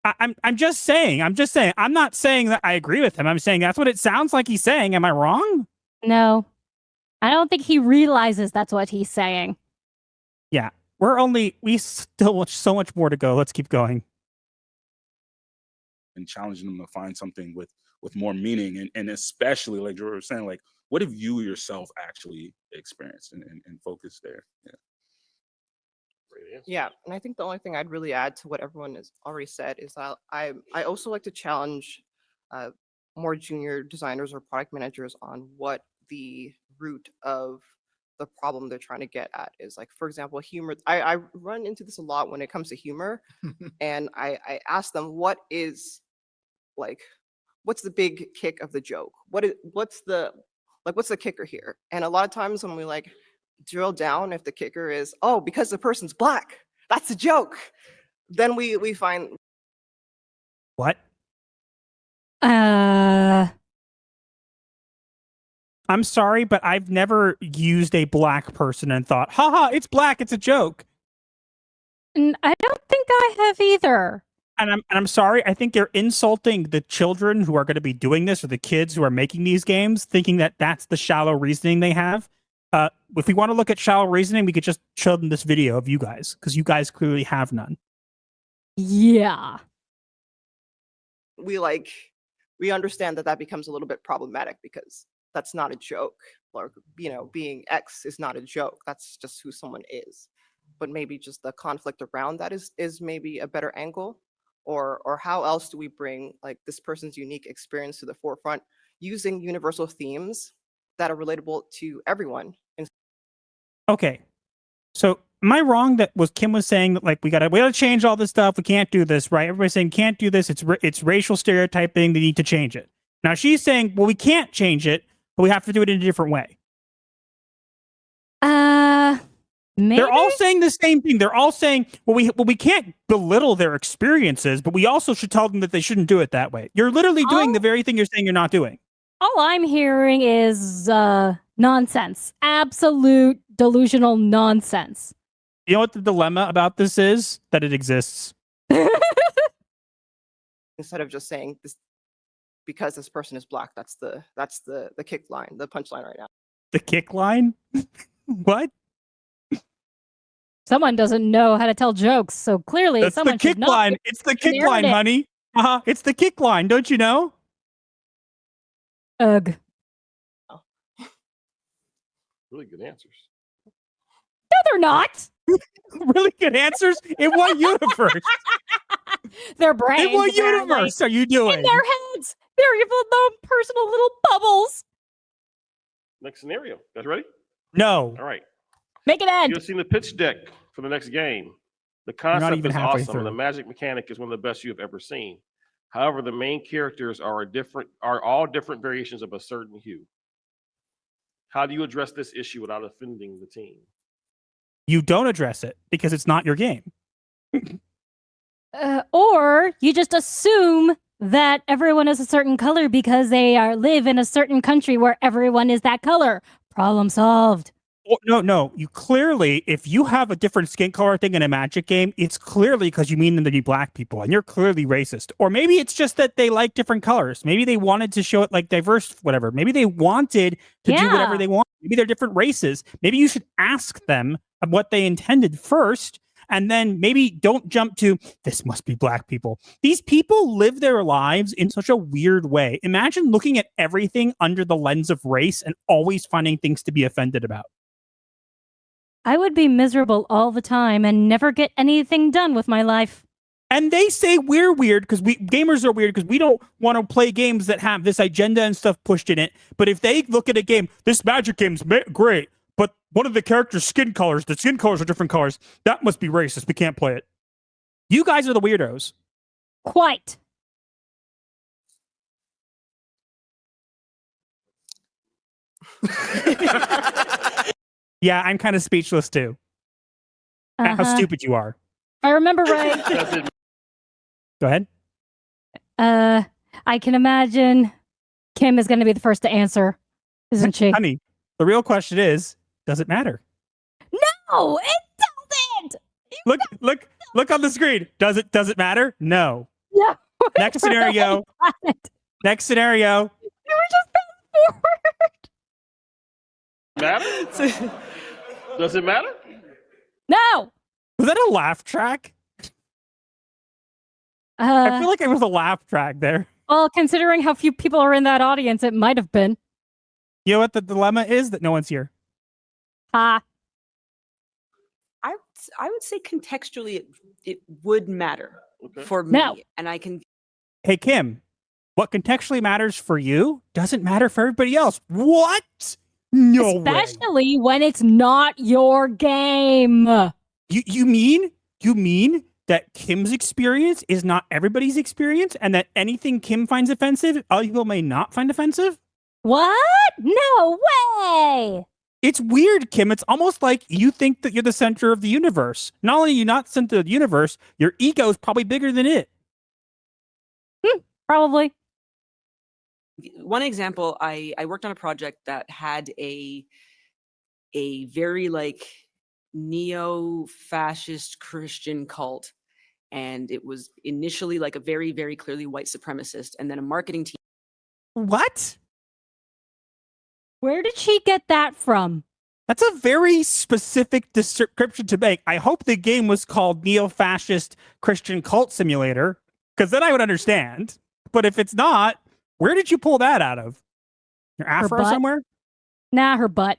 I'm just saying. I'm not saying that I agree with him. I'm saying that's what it sounds like he's saying. Am I wrong? No. I don't think he realizes that's what he's saying. Yeah. We still have so much more to go. Let's keep going. And challenging them to find something with more meaning. And especially, like you were saying, like, what have you yourself actually experienced and focused there? Yeah. Yeah, and I think the only thing I'd really add to what everyone has already said is that I also like to challenge more junior designers or product managers on what the root of the problem they're trying to get at is. Like, for example, humor. I run into this a lot when it comes to humor, and I ask them, what's the big kick of the joke? What's the kicker here? And a lot of times when we drill down, if the kicker is, oh, because the person's black, that's a joke, then we find What? I'm sorry, but I've never used a black person and thought, haha, it's black, it's a joke. I don't think I have either. And I'm sorry, I think you're insulting the children who are going to be doing this, or the kids who are making these games, thinking that that's the shallow reasoning they have. If we want to look at shallow reasoning, we could just show them this video of you guys, because you guys clearly have none. Yeah. we understand that becomes a little bit problematic, because that's not a joke. Or, being X is not a joke. That's just who someone is. But maybe just the conflict around that is maybe a better angle. Or how else do we bring like this person's unique experience to the forefront using universal themes that are relatable to everyone? Okay. So am I wrong that Kim was saying that like we gotta change all this stuff, we can't do this, right? Everybody's saying can't do this, it's racial stereotyping, they need to change it. Now she's saying, well, we can't change it, but we have to do it in a different way. Maybe? They're all saying the same thing. They're all saying, well, we can't belittle their experiences, but we also should tell them that they shouldn't do it that way. You're literally doing the very thing you're saying you're not doing. All I'm hearing is nonsense. Absolute delusional nonsense. You know what the dilemma about this is? That it exists. Instead of just saying this, because this person is black, that's the kick line, the punchline right now. The kick line? What? Someone doesn't know how to tell jokes, so clearly That's someone the kick should not line. It's the kick line, narrative. honey. It's the kick line. Don't you know? Ugh. Really good answers. No, they're not. Really good answers? In what universe? Their brains. In what apparently. universe are you doing? In their heads. They're even their personal little bubbles. Next scenario. Guys ready? No. All right. Make it end. You've seen the pitch deck for the next game. The not concept even is halfway awesome, and the through. magic mechanic is one of the best you have ever seen. However, the main characters are all different variations of a certain hue. How do you address this issue without offending the team? You don't address it because it's not your game. Or you just assume that everyone is a certain color because they live in a certain country where everyone is that color. Problem solved. Oh, no. You clearly, if you have a different skin color thing in a Magic game, it's clearly because you mean them to be black people, and you're clearly racist. Or maybe it's just that they like different colors. Maybe they wanted to show it like diverse, whatever. Maybe they wanted to do whatever they want. Maybe they're different races. Maybe you should ask them what they intended first, and then maybe don't jump to, this must be black people. These people live their lives in such a weird way. Imagine looking at everything under the lens of race and always finding things to be offended about. I would be miserable all the time and never get anything done with my life. And they say we're weird because gamers are weird because we don't want to play games that have this agenda and stuff pushed in it. But if they look at a game, this Magic game's great, but one of the characters' the skin colors are different colors. That must be racist. We can't play it. You guys are the weirdos. Quite. Yeah, I'm kind of speechless too. At how stupid you are. If I remember right. Go ahead. I can imagine Kim is going to be the first to answer, isn't she? Honey, the real question is, does it matter? No, it doesn't. Look on the screen. Does it matter? No. No. Next scenario. Next scenario. You were just fast forward. Matter? Does it matter? No. Was that a laugh track? I feel like it was a laugh track there. Well, considering how few people are in that audience, it might have been. You know what the dilemma is? That no one's here. Ha. I would say contextually it would matter for me. No. And I can. Hey, Kim, what contextually matters for you doesn't matter for everybody else. What? No way. Especially when it's not your game. You mean that Kim's experience is not everybody's experience, and that anything Kim finds offensive, other people may not find offensive? What? No way. It's weird, Kim. It's almost like you think that you're the center of the universe. Not only are you not the center of the universe, your ego is probably bigger than it. Probably. One example, I worked on a project that had a very like neo-fascist Christian cult, and it was initially like a very, very clearly white supremacist, and then a marketing team. What? Where did she get that from? That's a very specific description to make. I hope the game was called Neo-Fascist Christian Cult Simulator, because then I would understand. But if it's not, where did you pull that out of? Your afro butt. somewhere? Nah, her butt.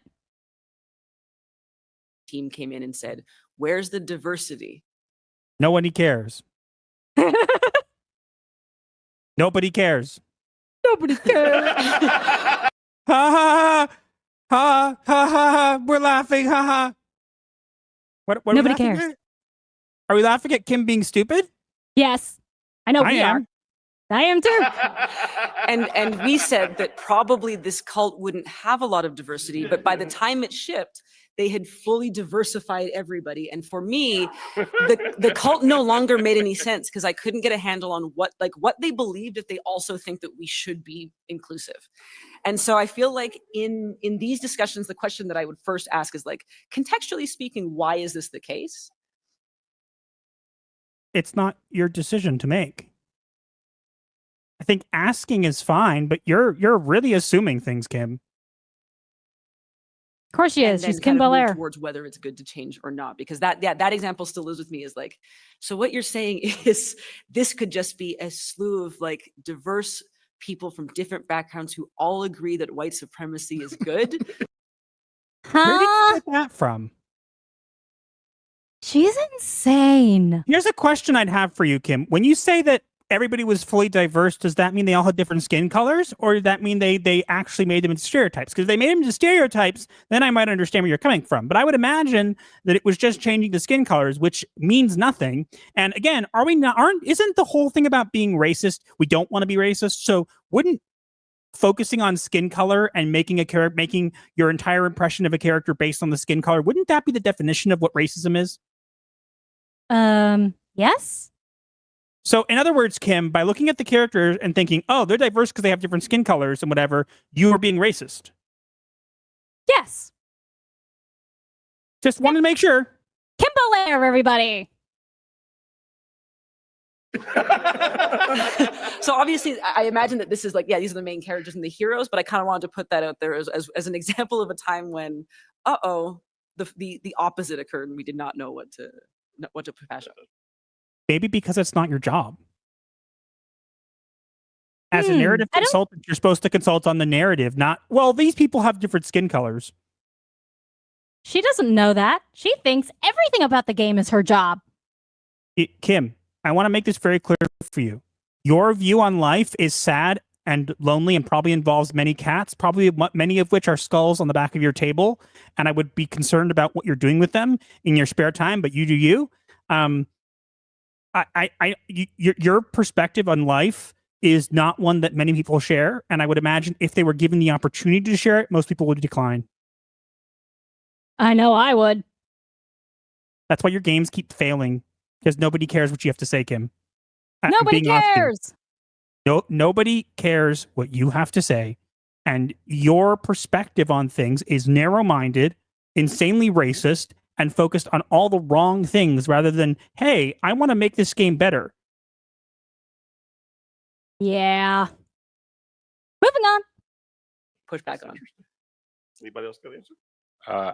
Team came in and said, "Where's the diversity?" Nobody cares. Nobody cares. Nobody cares. Ha ha ha ha ha ha! We're laughing. Ha ha. What are we Nobody laughing cares. at? Are we laughing at Kim being stupid? Yes. I know I we am. are. I am too. And we said that probably this cult wouldn't have a lot of diversity, but by the time it shipped, they had fully diversified everybody. And for me, the cult no longer made any sense because I couldn't get a handle on what they believed if they also think that we should be inclusive. And so I feel like in these discussions, the question that I would first ask is like, contextually speaking, why is this the case? It's not your decision to make. I think asking is fine, but you're really assuming things, Kim. Of course she And is. then She's Kim kind of move Belair. towards whether it's good to change or not, because that example still lives with me. Is like, so what you're saying is this could just be a slew of like diverse people from different backgrounds who all agree that white supremacy is good. Where did you Huh? get that from? She's insane. Here's a question I'd have for you, Kim. When you say that everybody was fully diverse, does that mean they all had different skin colors? Or did that mean they actually made them into stereotypes? Because if they made them into stereotypes, then I might understand where you're coming from. But I would imagine that it was just changing the skin colors, which means nothing. And again, isn't the whole thing about being racist? We don't want to be racist. So wouldn't focusing on skin color and making your entire impression of a character based on the skin color, wouldn't that be the definition of what racism is? Yes? So, in other words, Kim, by looking at the characters and thinking, oh, they're diverse because they have different skin colors and whatever, you are being racist. Yes. Just wanted to make sure. Kim Belair, everybody. So obviously, I imagine that this is like, yeah, these are the main characters and the heroes, but I kind of wanted to put that out there as an example of a time when, the opposite occurred and we did not know what to pass up. Maybe because it's not your job. As a Hmm, narrative I don't- consultant, you're supposed to consult on the narrative, not, well, these people have different skin colors. She doesn't know that. She thinks everything about the game is her job. Kim, I want to make this very clear for you. Your view on life is sad and lonely and probably involves many cats, probably many of which are skulls on the back of your table. And I would be concerned about what you're doing with them in your spare time, but you do you. Your perspective on life is not one that many people share. And I would imagine if they were given the opportunity to share it, most people would decline. I know I would. That's why your games keep failing, because nobody cares what you have to say, Kim. I'm Nobody being honest here. cares. Nobody cares what you have to say. And your perspective on things is narrow-minded, insanely racist, and focused on all the wrong things rather than, hey, I want to make this game better. Yeah. Moving on. Push back on. Anybody else got an answer?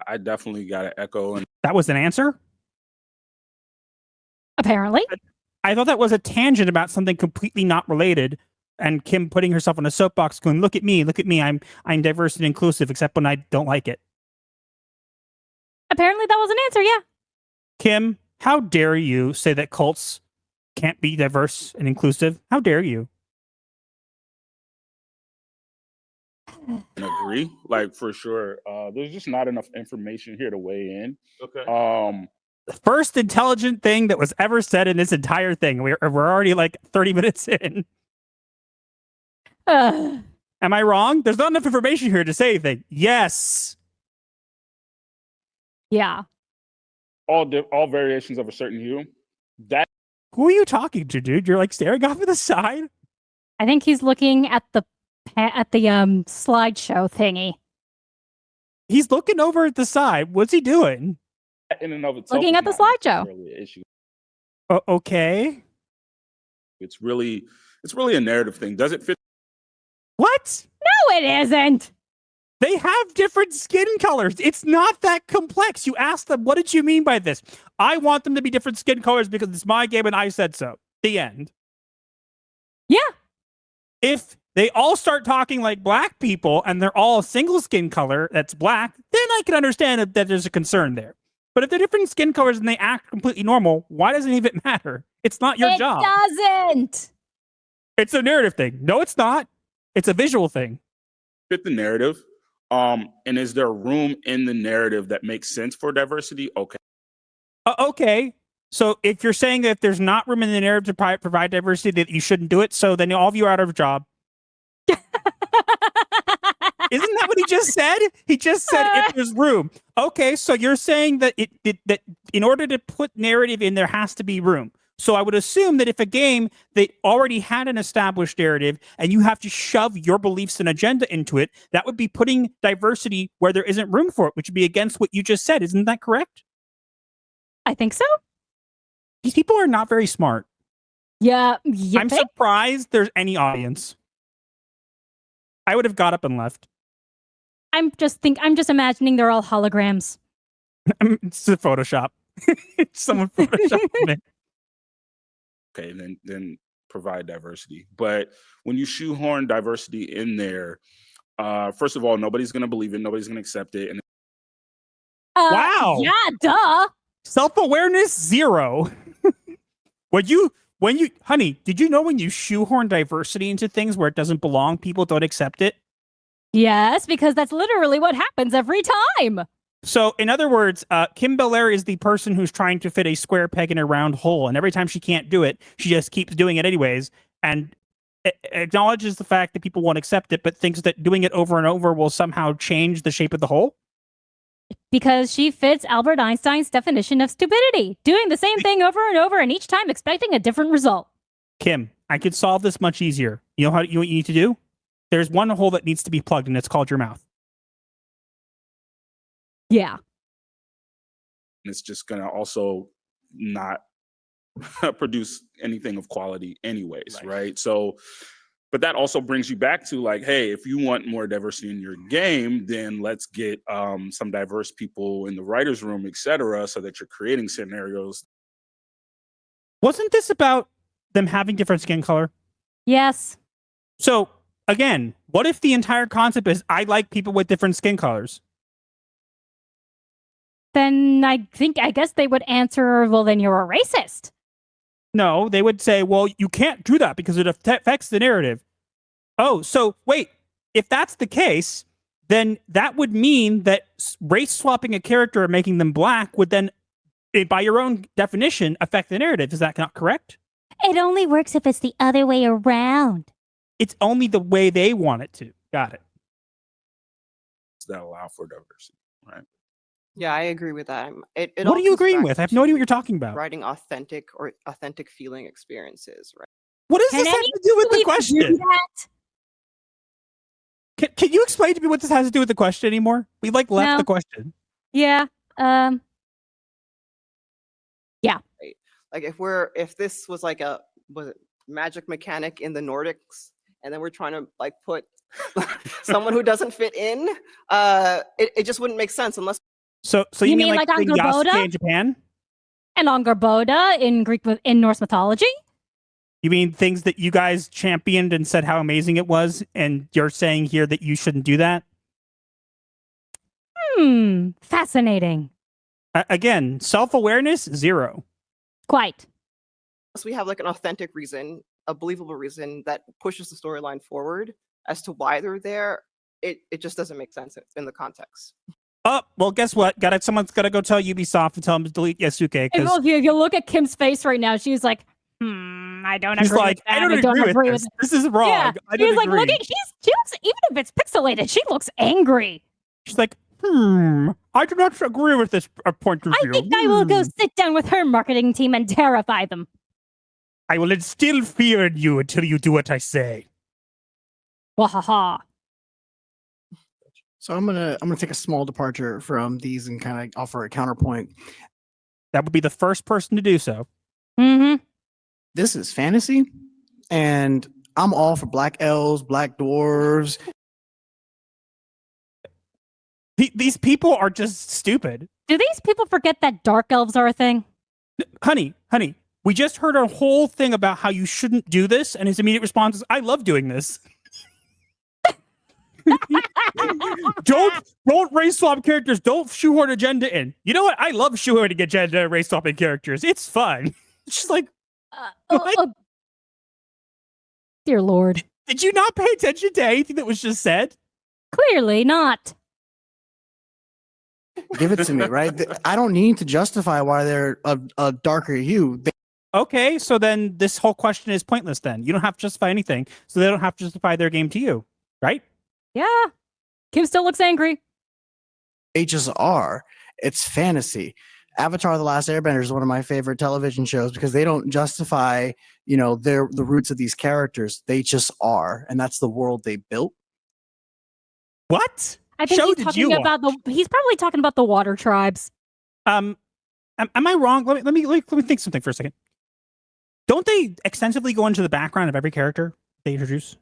I definitely got an echo. And That was an answer? Apparently. I thought that was a tangent about something completely not related. And Kim putting herself on a soapbox going, look at me, I'm diverse and inclusive, except when I don't like it. Apparently that was an answer, yeah. Kim, how dare you say that cults can't be diverse and inclusive? How dare you? agree, like for sure. There's just not enough information here to weigh in. Okay. The first intelligent thing that was ever said in this entire thing. We're already like 30 minutes in. Am I wrong? There's not enough information here to say anything. Yes. Yeah. all variations of a certain hue. That Who are you talking to, dude? You're like staring off to the side. I think he's looking at the slideshow thingy. He's looking over at the side. What's he doing? in and of itself Looking is at the not slideshow. necessarily an issue. Okay. It's really a narrative thing. Does it fit? What? No, it isn't. They have different skin colors. It's not that complex. You ask them, what did you mean by this? I want them to be different skin colors because it's my game and I said so. The end. Yeah. If they all start talking like black people and they're all a single skin color that's black, then I can understand that there's a concern there. But if they're different skin colors and they act completely normal, why does it even matter? It's not your job. It doesn't. It's a narrative thing. No, it's not. It's a visual thing. Fit the narrative? And is there room in the narrative that makes sense for diversity? Okay. Okay. So if you're saying that if there's not room in the narrative to provide diversity, that you shouldn't do it, so then all of you are out of a job. Isn't that what he just said? He just said if there's room. Okay, so you're saying that that in order to put narrative in, there has to be room. So I would assume that if a game that already had an established narrative and you have to shove your beliefs and agenda into it, that would be putting diversity where there isn't room for it, which would be against what you just said. Isn't that correct? I think so. These people are not very smart. Yeah. I'm surprised there's any audience. I would have got up and left. I'm just imagining they're all holograms. It's a Photoshop. Someone photoshopped it. Okay, then provide diversity. But when you shoehorn diversity in there, first of all, nobody's going to believe it. Nobody's going to accept it. And Wow. Yeah, duh. Self-awareness 0. Honey, did you know when you shoehorn diversity into things where it doesn't belong, people don't accept it? Yes, because that's literally what happens every time. So, in other words, Kim Belair is the person who's trying to fit a square peg in a round hole, and every time she can't do it, she just keeps doing it anyways, and acknowledges the fact that people won't accept it, but thinks that doing it over and over will somehow change the shape of the hole? Because she fits Albert Einstein's definition of stupidity, doing the same thing over and over, and each time expecting a different result. Kim, I could solve this much easier. You know what you need to do? There's one hole that needs to be plugged, and it's called your mouth. Yeah. it's just going to also not produce anything of quality anyways, right? So, but that also brings you back to like, hey, if you want more diversity in your game, then let's get some diverse people in the writer's room, et cetera, so that you're creating scenarios. Wasn't this about them having different skin color? Yes. So, again, what if the entire concept is I like people with different skin colors? Then I guess they would answer, well, then you're a racist. No, they would say, well, you can't do that because it affects the narrative. Oh, so wait, if that's the case, then that would mean that race swapping a character and making them black would then, by your own definition, affect the narrative. Is that not correct? It only works if it's the other way around. It's only the way they want it to. Got it. Does that allow for diversity, right? Yeah, I agree with that. It What all are you comes agreeing back with? I have no idea what to you're talking about. Writing authentic feeling experiences, right? What does Can this have to do with the do question? that? Can you explain to me what this has to do with the question anymore? We left No. the question. Yeah. Like if this was like was it magic mechanic in the Nordics, and then we're trying to like put someone who doesn't fit in, it just wouldn't make sense unless. So you mean like on Yasuke Gabota? in Japan? And on Gabota in Norse mythology? You mean things that you guys championed and said how amazing it was, and you're saying here that you shouldn't do that? Fascinating. Again, self-awareness, 0. Quite. unless we have like an authentic reason, a believable reason that pushes the storyline forward as to why they're there, it just doesn't make sense in the context. Oh, well, guess what? Someone's got to go tell Ubisoft and tell them to delete Yasuke. If you look at Kim's face right now, she's like, I don't She's agree like, with that. I don't agree with this. This is wrong. Yeah. I don't She's like, agree. she looks, even if it's pixelated, she looks angry. She's like, I do not agree with this point of I view. think I will go sit down with her marketing team and terrify them. I will instill fear in you until you do what I say. Wahaha. So I'm gonna take a small departure from these and kind of offer a counterpoint. That would be the first person to do so. Mm-hmm. This is fantasy, and I'm all for black elves, black dwarves. These people are just stupid. Do these people forget that dark elves are a thing? Honey, we just heard a whole thing about how you shouldn't do this, and his immediate response is, I love doing this. Don't race swap characters. Don't shoehorn agenda in. You know what? I love shoehorning agenda and race swapping characters. It's fun. It's just like, Dear Lord. did you not pay attention to anything that was just said? Clearly not. Give it to me, right? I don't need to justify why they're a darker hue. Okay, so then this whole question is pointless then. You don't have to justify anything, so they don't have to justify their game to you, right? Yeah. Kim still looks angry. They just are. It's fantasy. Avatar: The Last Airbender is one of my favorite television shows because they don't justify, the roots of these characters. They just are, and that's the world they built. What? I think he's talking about he's probably talking about the water tribes. Am I wrong? Let me think something for a second. Don't they extensively go into the background of every character they introduce?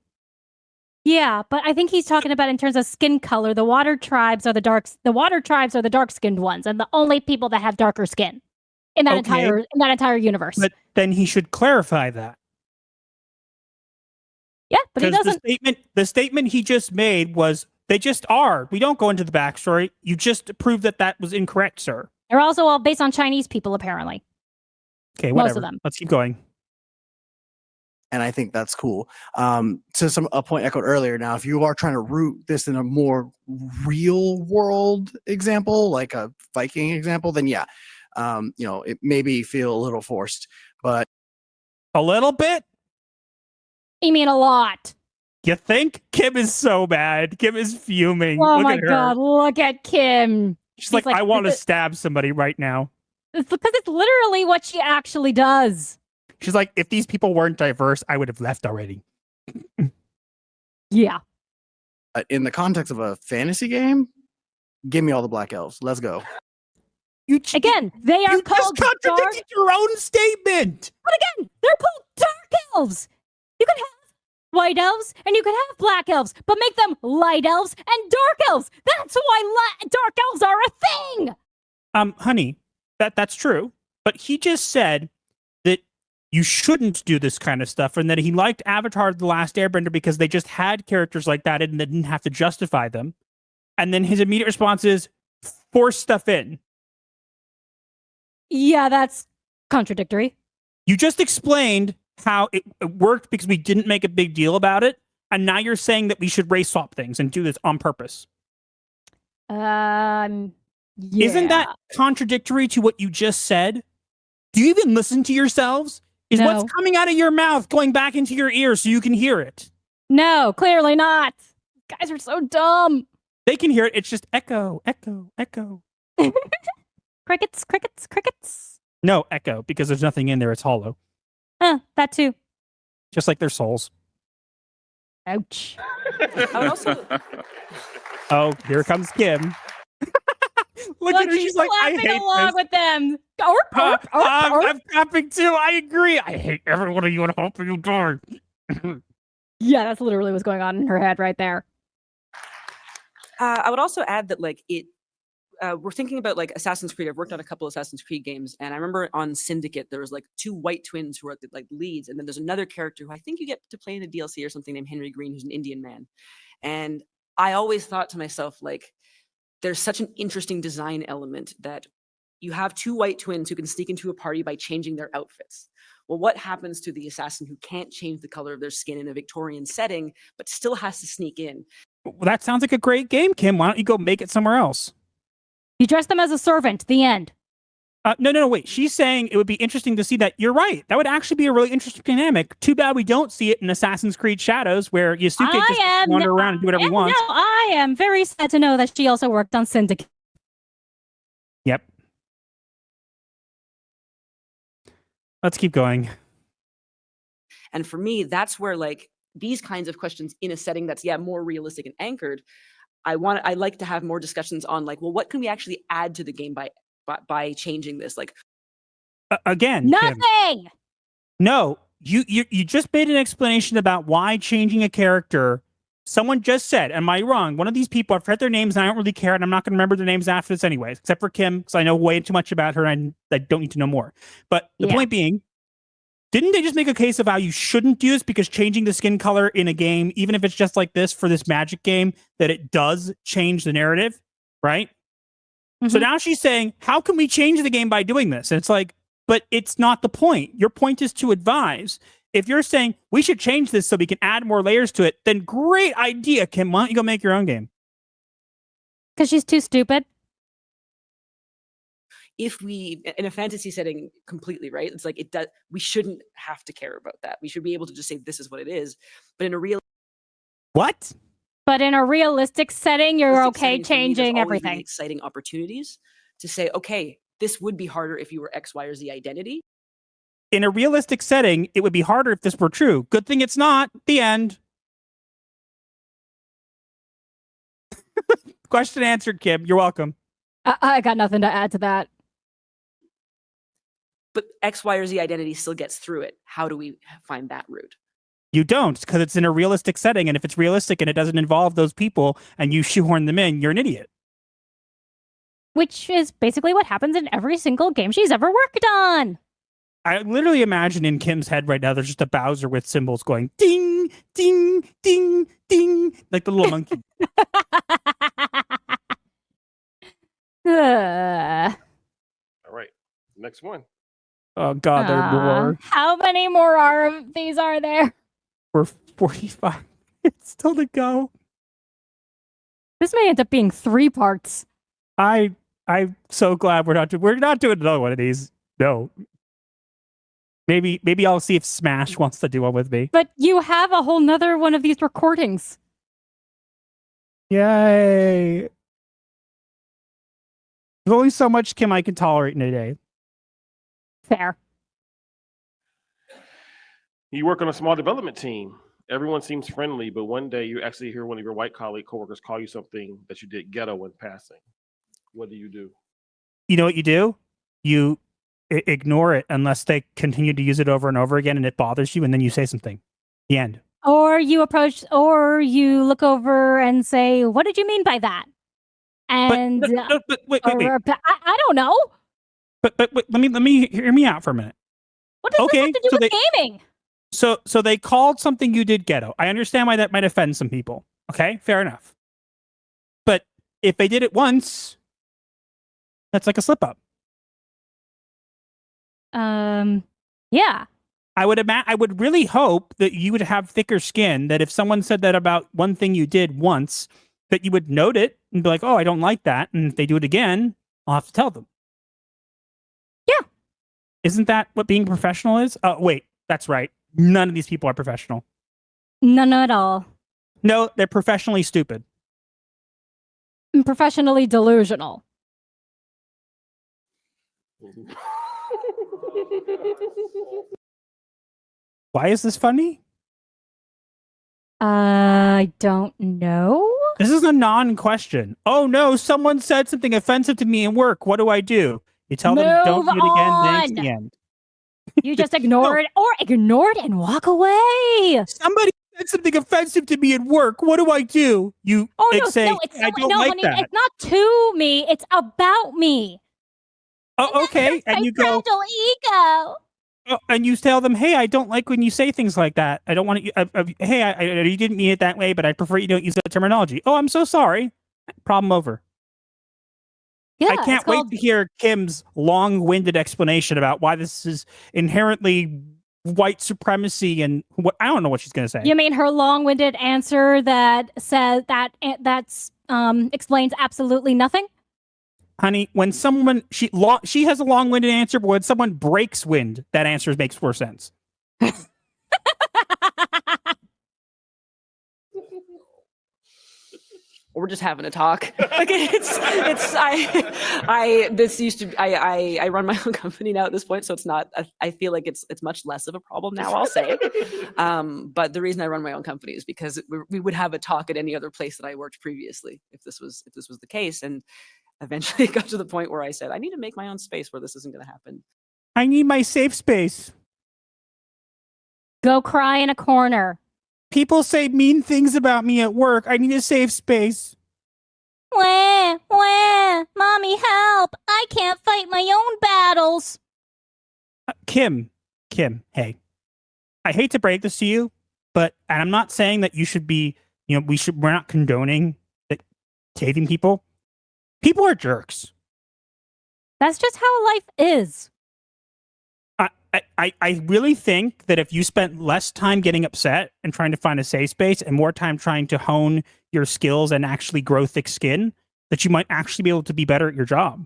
Yeah, but I think he's talking about in terms of skin color. The water tribes are the dark-skinned ones, and the only people that have darker skin in that entire universe. But then he should clarify that. Yeah, but he doesn't. The statement he just made was, they just are. We don't go into the backstory. You just proved that was incorrect, sir. They're also all based on Chinese people, apparently. Okay, whatever. Most of them. Let's keep going. And I think that's cool. To a point echoed earlier. Now, if you are trying to root this in a more real world example, like a Viking example, then yeah, it maybe feel a little forced. But a little bit. You mean a lot? You think? Kim is so mad. Kim is fuming. Oh look my at her. God! Look at Kim. She's like, I want to stab somebody right now. It's because it's literally what she actually does. She's like, if these people weren't diverse, I would have left already. Yeah. In the context of a fantasy game, give me all the black elves. Let's go. Again, they are called just contradicted your own statement. But again, they're called dark elves. You could have white elves and you could have black elves, but make them light elves and dark elves. That's why dark elves are a thing. Honey, that's true. But he just said that you shouldn't do this kind of stuff, and that he liked Avatar: The Last Airbender because they just had characters like that and they didn't have to justify them. And then his immediate response is, force stuff in. Yeah, that's contradictory. You just explained how it worked because we didn't make a big deal about it, and now you're saying that we should race swap things and do this on purpose. Yeah. Isn't that contradictory to what you just said? Do you even listen to yourselves? Is No. what's coming out of your mouth going back into your ears so you can hear it? No, clearly not. Guys are so dumb. They can hear it. It's just echo, echo, echo. Crickets, crickets, crickets. No, echo, because there's nothing in there. It's hollow. That too. Just like their souls. Ouch. I would also Oh, here comes Kim. Look at her. She's like, I clapping hate along this. with them. Arp. I'm clapping too. I agree. I hate every one of you and I hope you die. Yeah, that's literally what's going on in her head right there. I would also add that we're thinking about like Assassin's Creed. I've worked on a couple Assassin's Creed games, and I remember on Syndicate there was like two white twins who were like leads, and then there's another character who I think you get to play in the DLC or something named Henry Green, who's an Indian man. And I always thought to myself, like, there's such an interesting design element that you have two white twins who can sneak into a party by changing their outfits. Well, what happens to the assassin who can't change the color of their skin in a Victorian setting, but still has to sneak in? Well, that sounds like a great game, Kim. Why don't you go make it somewhere else? You dress them as a servant. The end. No, wait. She's saying it would be interesting to see that. You're right. That would actually be a really interesting dynamic. Too bad we don't see it in Assassin's Creed Shadows, where Yasuke just gets to wander around and do whatever he wants. No, I am very sad to know that she also worked on Syndicate. Yep. Let's keep going. And for me, that's where like these kinds of questions in a setting that's more realistic and anchored, I like to have more discussions on like, well, what can we actually add to the game by changing this? Like again, nothing. Kim, no, you just made an explanation about why changing a character. Someone just said, am I wrong? One of these people, I've read their names and I don't really care, and I'm not going to remember their names after this anyways, except for Kim, because I know way too much about her and I don't need to know more. But the point being, didn't they just make a case of how you shouldn't do this because changing the skin color in a game, even if it's just like this for this Magic game, that it does change the narrative, right? Mm-hmm. So now she's saying, how can we change the game by doing this? And it's like, but it's not the point. Your point is to advise. If you're saying we should change this so we can add more layers to it, then great idea, Kim. Why don't you go make your own game? Because she's too stupid. If we, in a fantasy setting completely, right? It's like we shouldn't have to care about that. We should be able to just say this is what it is. But in a real What? But in a realistic setting, you're okay changing everything. Really exciting opportunities to say, okay, this would be harder if you were X, Y, or Z identity. In a realistic setting, it would be harder if this were true. Good thing it's not. The end. Question answered, Kim. You're welcome. I got nothing to add to that. But X, Y, or Z identity still gets through it. How do we find that route? You don't, because it's in a realistic setting, and if it's realistic and it doesn't involve those people and you shoehorn them in, you're an idiot. Which is basically what happens in every single game she's ever worked on. I literally imagine in Kim's head right now, there's just a Bowser with symbols going ding, ding, ding, ding, like the little monkey. All right, next one. Oh God, there are more. How many more of these are there? We're 45 minutes still to go. This may end up being 3 parts. I'm so glad we're not doing another one of these. No. Maybe I'll see if Smash wants to do one with me. But you have a whole nother one of these recordings. Yay. There's only so much Kim I can tolerate in a day. Fair. You work on a small development team. Everyone seems friendly, but one day you actually hear one of your white coworkers call you something that you did ghetto when passing. What do you do? You know what you do? You ignore it unless they continue to use it over and over again and it bothers you, and then you say something. The end. Or you you look over and say, what did you mean by that? And but wait. I don't know. But wait, let me hear me out for a minute. What does this have to do with gaming? So they called something you did ghetto. I understand why that might offend some people. Okay, fair enough. But if they did it once, that's like a slip up. Yeah. I would really hope that you would have thicker skin, that if someone said that about one thing you did once, that you would note it and be like, oh, I don't like that. And if they do it again, I'll have to tell them. Yeah. Isn't that what being professional is? Oh, wait, that's right. None of these people are professional. None at all. No, they're professionally stupid. I'm professionally delusional. Why is this funny? I don't know. This is a non-question. Oh no, someone said something offensive to me in work. What do I do? You tell them don't do it again, thanks, the end. You just ignore it and walk away. Somebody said something offensive to me at work. What do I do? You say, I don't like honey, that. It's not to me. It's about me. Oh, okay. And you go, fragile ego. and you tell them, hey, I don't like when you say things like that. I don't want to, hey, you didn't mean it that way, but I prefer you don't use that terminology. Oh, I'm so sorry. Problem over. Yeah, I can't wait to hear Kim's long-winded explanation about why this is inherently white supremacy and what I don't know what she's going to say. You mean her long-winded answer that says that explains absolutely nothing? Honey, when someone she has a long-winded answer, but when someone breaks wind, that answer makes more sense. We're just having a talk. Like I run my own company now at this point, so it's not. I feel like it's much less of a problem now. I'll say. But the reason I run my own company is because we would have a talk at any other place that I worked previously if this was the case, and eventually it got to the point where I said I need to make my own space where this isn't going to happen. I need my safe space. Go cry in a corner. People say mean things about me at work. I need a safe space. Wah, wah, mommy, help! I can't fight my own battles. Kim, hey. I hate to break this to you, and I'm not saying that you should be, we're not condoning dating people. People are jerks. That's just how life is. I really think that if you spent less time getting upset and trying to find a safe space and more time trying to hone your skills and actually grow thick skin, that you might actually be able to be better at your job.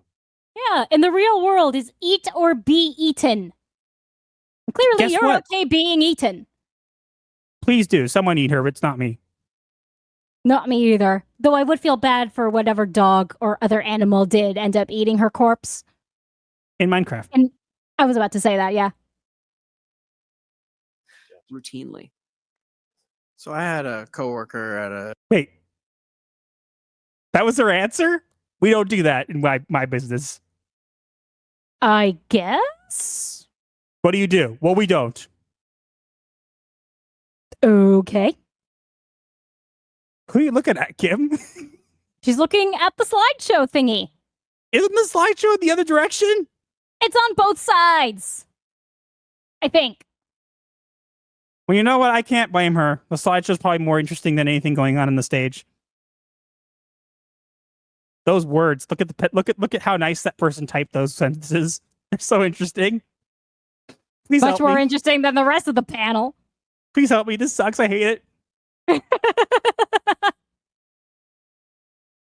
Yeah, in the real world is eat or be eaten. Clearly, Guess you're what? okay being eaten. Please do. Someone eat her. It's not me. Not me either. Though I would feel bad for whatever dog or other animal did end up eating her corpse. In Minecraft. And I was about to say that, yeah. Routinely. So I had a coworker at a Wait. That was her answer? We don't do that in my business. I guess? What do you do? Well, we don't. Okay. Who are you looking at, Kim? She's looking at the slideshow thingy. Isn't the slideshow in the other direction? It's on both sides. I think. Well, you know what? I can't blame her. The slideshow's probably more interesting than anything going on in the stage. Those words. Look at how nice that person typed those sentences. They're so interesting. Please Much help more me. interesting than the rest of the panel. Please help me. This sucks. I hate it.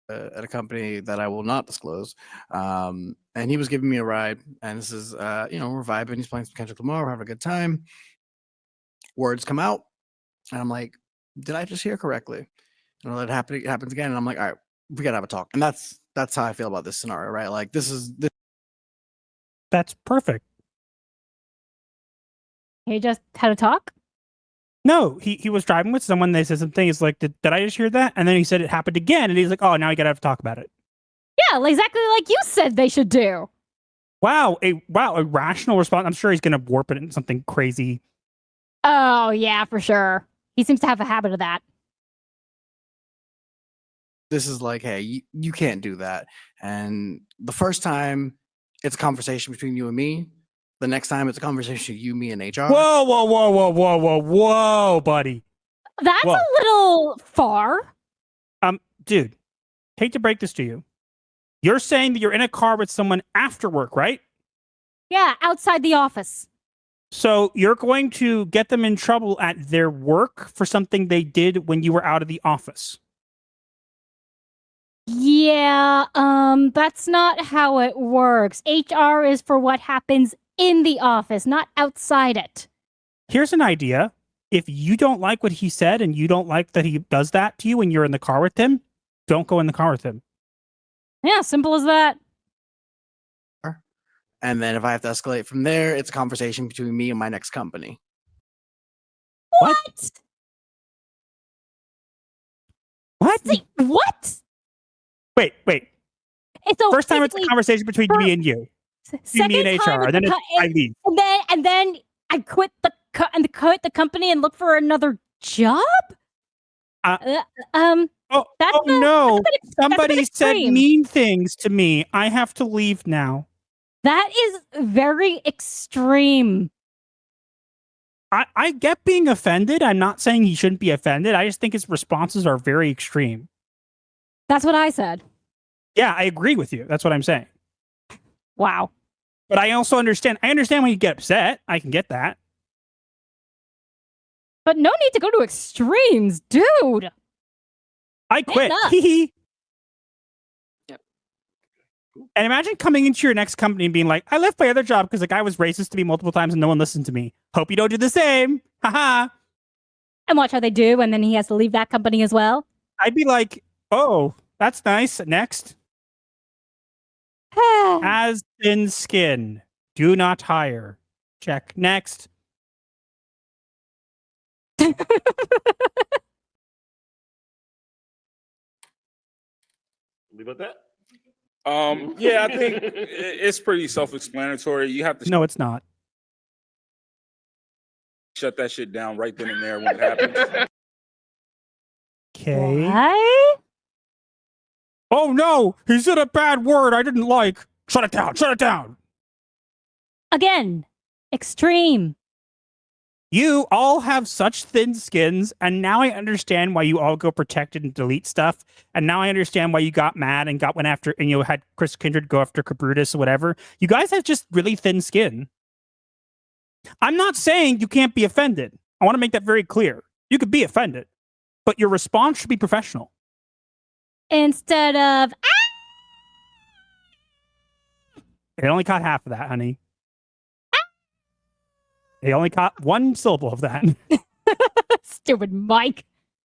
at a company that I will not disclose. And he was giving me a ride, and this is, we're vibing. He's playing some Kendrick Lamar. We're having a good time. Words come out, and I'm like, did I just hear correctly? And it happens again, and I'm like, all right, we gotta have a talk. And that's how I feel about this scenario, right? Like this. That's perfect. He just had a talk? No, he was driving with someone. They said something. He's like, did I just hear that? And then he said it happened again. And he's like, oh, now we got to have to talk about it. Yeah, exactly like you said they should do. Wow, a rational response. I'm sure he's going to warp it into something crazy. Oh, yeah, for sure. He seems to have a habit of that. This is like, hey, you can't do that. And the first time, it's a conversation between you and me. The next time, it's a conversation you, me, and HR. Whoa, buddy. That's Whoa. a little far. Dude, hate to break this to you. You're saying that you're in a car with someone after work, right? Yeah, outside the office. So you're going to get them in trouble at their work for something they did when you were out of the office. Yeah, that's not how it works. HR is for what happens in the office, not outside it. Here's an idea. If you don't like what he said and you don't like that he does that to you when you're in the car with him, don't go in the car with him. Yeah, simple as that. And then if I have to escalate from there, it's a conversation between me and my next company. What? What? What? Wait. So First time it's a basically, conversation between me and you. second Me and time HR, with and then the I leave. and then I quit the company and look for another job. That's No. a bit Somebody said extreme. mean things to me. I have to leave now. That is very extreme. I get being offended. I'm not saying he shouldn't be offended. I just think his responses are very extreme. That's what I said. Yeah, I agree with you. That's what I'm saying. Wow. But I also understand. I understand when you get upset. I can get that. But no need to go to extremes, dude. I quit. up. Hee hee. Yep. And imagine coming into your next company and being like, I left my other job because the guy was racist to me multiple times and no one listened to me. Hope you don't do the same. Haha. And watch how they do, and then he has to leave that company as well. I'd be like, oh, that's nice. Next. Has thin skin. Do not hire. Check. Next. Leave it at that. Yeah, I think it's pretty self-explanatory. You have to No, it's not. shut that shit down right then and there when it happens. Okay. What? Oh no, he said a bad word I didn't like. Shut it down. Shut it down. Again, extreme. You all have such thin skins, and now I understand why you all go protected and delete stuff. And now I understand why you got mad and went after, and you had Chris Kindred go after Cabrutus or whatever. You guys have just really thin skin. I'm not saying you can't be offended. I want to make that very clear. You could be offended, but your response should be professional. Instead of, It only caught half of that, honey. They only caught one syllable of that. stupid Mike.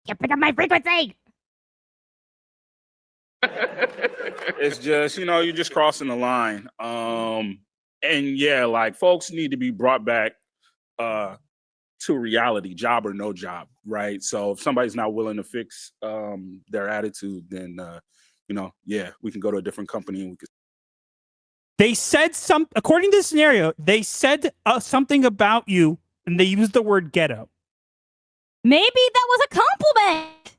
Can't pick up my frequency. It's just, you're just crossing the line. And yeah, like folks need to be brought back to reality, job or no job, right? So if somebody's not willing to fix their attitude, then yeah, we can go to a different company and we can. They said according to the scenario, they said something about you, and they used the word ghetto. Maybe that was a compliment.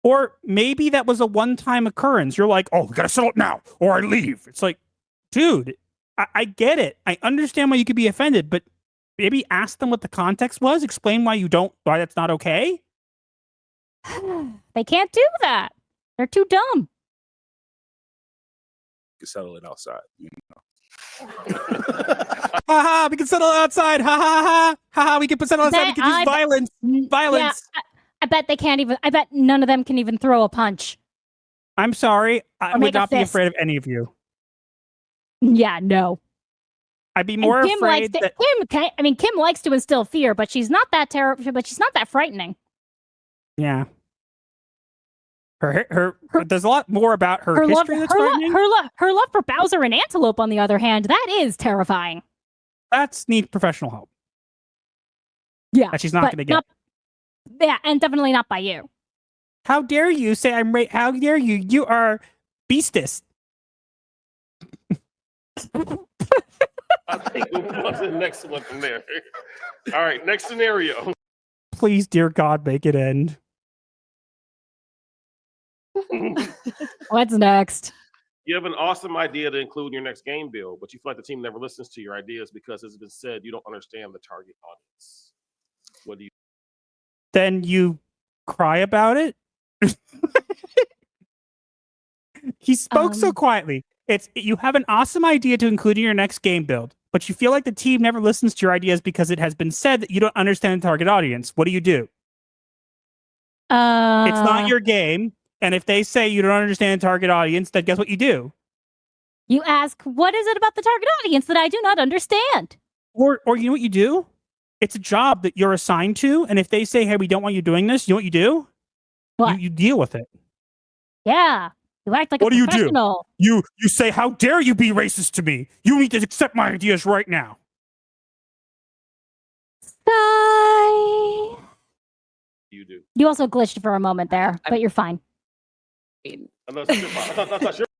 Or maybe that was a one-time occurrence. You're like, oh, we gotta settle it now, or I leave. It's like, dude, I get it. I understand why you could be offended, but maybe ask them what the context was. Explain why that's not okay. They can't do that. They're too dumb. Settle it outside. Ha we can settle it outside. Ha ha ha. We can settle it outside. We can use violence. Violence. Yeah, I bet they can't even. I bet none of them can even throw a punch. I'm sorry. I would not be fist. afraid of any of you. Yeah, no. I'd be more afraid that Kim likes to instill fear, but she's not that terrible. But she's not that frightening. Yeah. There's a lot more about her history that's frightening. Her love for Bowser and Antelope, on the other hand, that is terrifying. That's needs professional help. Yeah, that she's not going to get. Yeah, and definitely not by you. How dare you say I'm right? How dare you? You are beastist. I think we'll move on to the next one from there. All right, next scenario. Please, dear God, make it end. What's next? You have an awesome idea to include in your next game build, but you feel like the team never listens to your ideas because, as has been said, you don't understand the target audience. What do you? Then you cry about it. He spoke so quietly. You have an awesome idea to include in your next game build, but you feel like the team never listens to your ideas because it has been said that you don't understand the target audience. What do? It's not your game. And if they say you don't understand target audience, then guess what you do? You ask, what is it about the target audience that I do not understand? Or you know what you do? It's a job that you're assigned to. And if they say, hey, we don't want you doing this, you know what you do? What? You deal with it. Yeah. You act like a professional. You say, how dare you be racist to me? You need to accept my ideas right now. Sigh. You do. You also glitched for a moment there, but you're fine.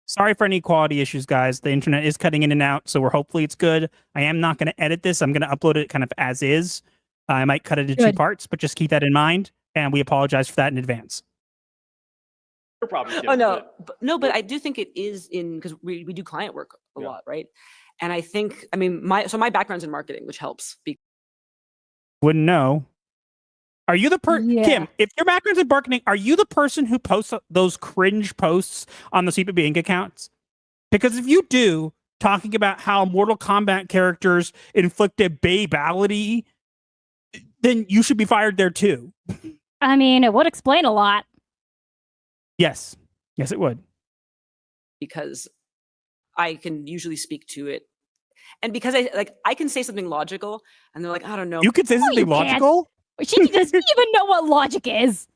Sorry for any quality issues, guys. The internet is cutting in and out, so hopefully it's good. I am not going to edit this. I'm going to upload it kind of as is. I might cut it into two parts, but just keep that in mind. And we apologize for that in advance. But I do think it is because we do client work a lot, right? And I think, my background's in marketing, which helps. Wouldn't know. Are you the Kim, if your background's in marketing, are you the person who posts those cringe posts on the CPB Inc. accounts? Because if you do, talking about how Mortal Kombat characters inflict a babality, then you should be fired there too. It would explain a lot. Yes. Yes, it would. Because I can usually speak to it. And because I can say something logical, and they're like, I don't know. You could say something you can't. logical? She doesn't even know what logic is.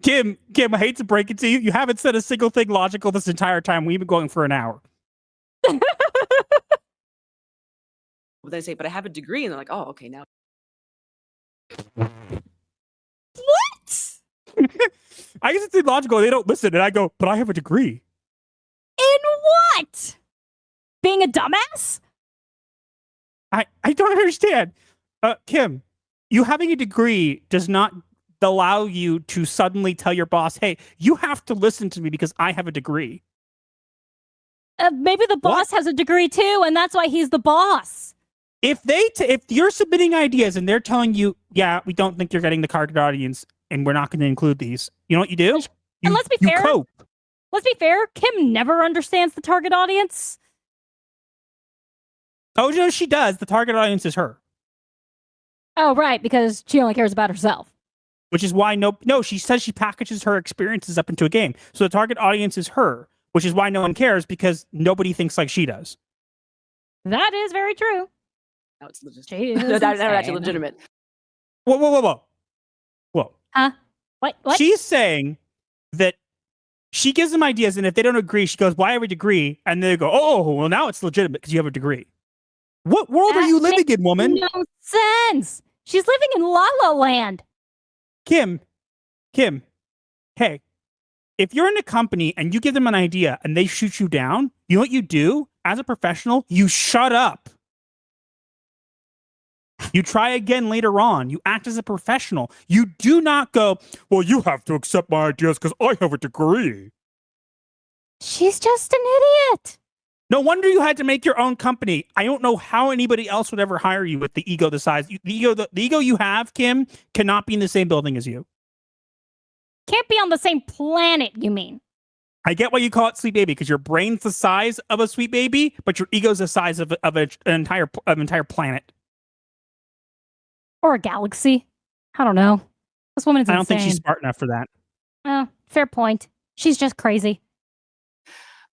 Kim, I hate to break it to you. You haven't said a single thing logical this entire time. We've been going for an hour. But they say, but I have a degree, and they're like, oh, okay, now. What? I guess it's illogical. They don't listen, and I go, but I have a degree. In what? Being a dumbass? I don't understand. Kim, you having a degree does not allow you to suddenly tell your boss, hey, you have to listen to me because I have a degree. Maybe the boss has a degree too, and that's why he's the boss. If you're submitting ideas and they're telling you, yeah, we don't think you're getting the target audience, and we're not going to include these, you know what you do? And let's be you fair. cope. Let's be fair. Kim never understands the target audience. Oh no, she does. The target audience is her, Oh, right, because she only cares about herself. which is why no, she says she packages her experiences up into a game. So the target audience is her, which is why no one cares because nobody thinks like she does. That is very true. Now it's legitimate. She is No, that's actually insane. legitimate. Whoa. What? She's saying that she gives them ideas, and if they don't agree, she goes, "Why have a degree?" And they go, "Oh, well, now it's legitimate because you have a degree." What world are you living in, woman? No sense. She's living in La La Land. Kim, hey, if you're in a company and you give them an idea and they shoot you down, you know what you do as a professional? You shut up. You try again later on. You act as a professional. You do not go, well, you have to accept my ideas because I have a degree. She's just an idiot. No wonder you had to make your own company. I don't know how anybody else would ever hire you with the ego the size. The ego you have, Kim, cannot be in the same building as you. Can't be on the same planet, you mean? I get why you call it sweet baby, because your brain's the size of a sweet baby, but your ego's the size of an entire planet. Or a galaxy. I don't know. This woman is insane. I don't think she's smart enough for that. Oh, fair point. She's just crazy.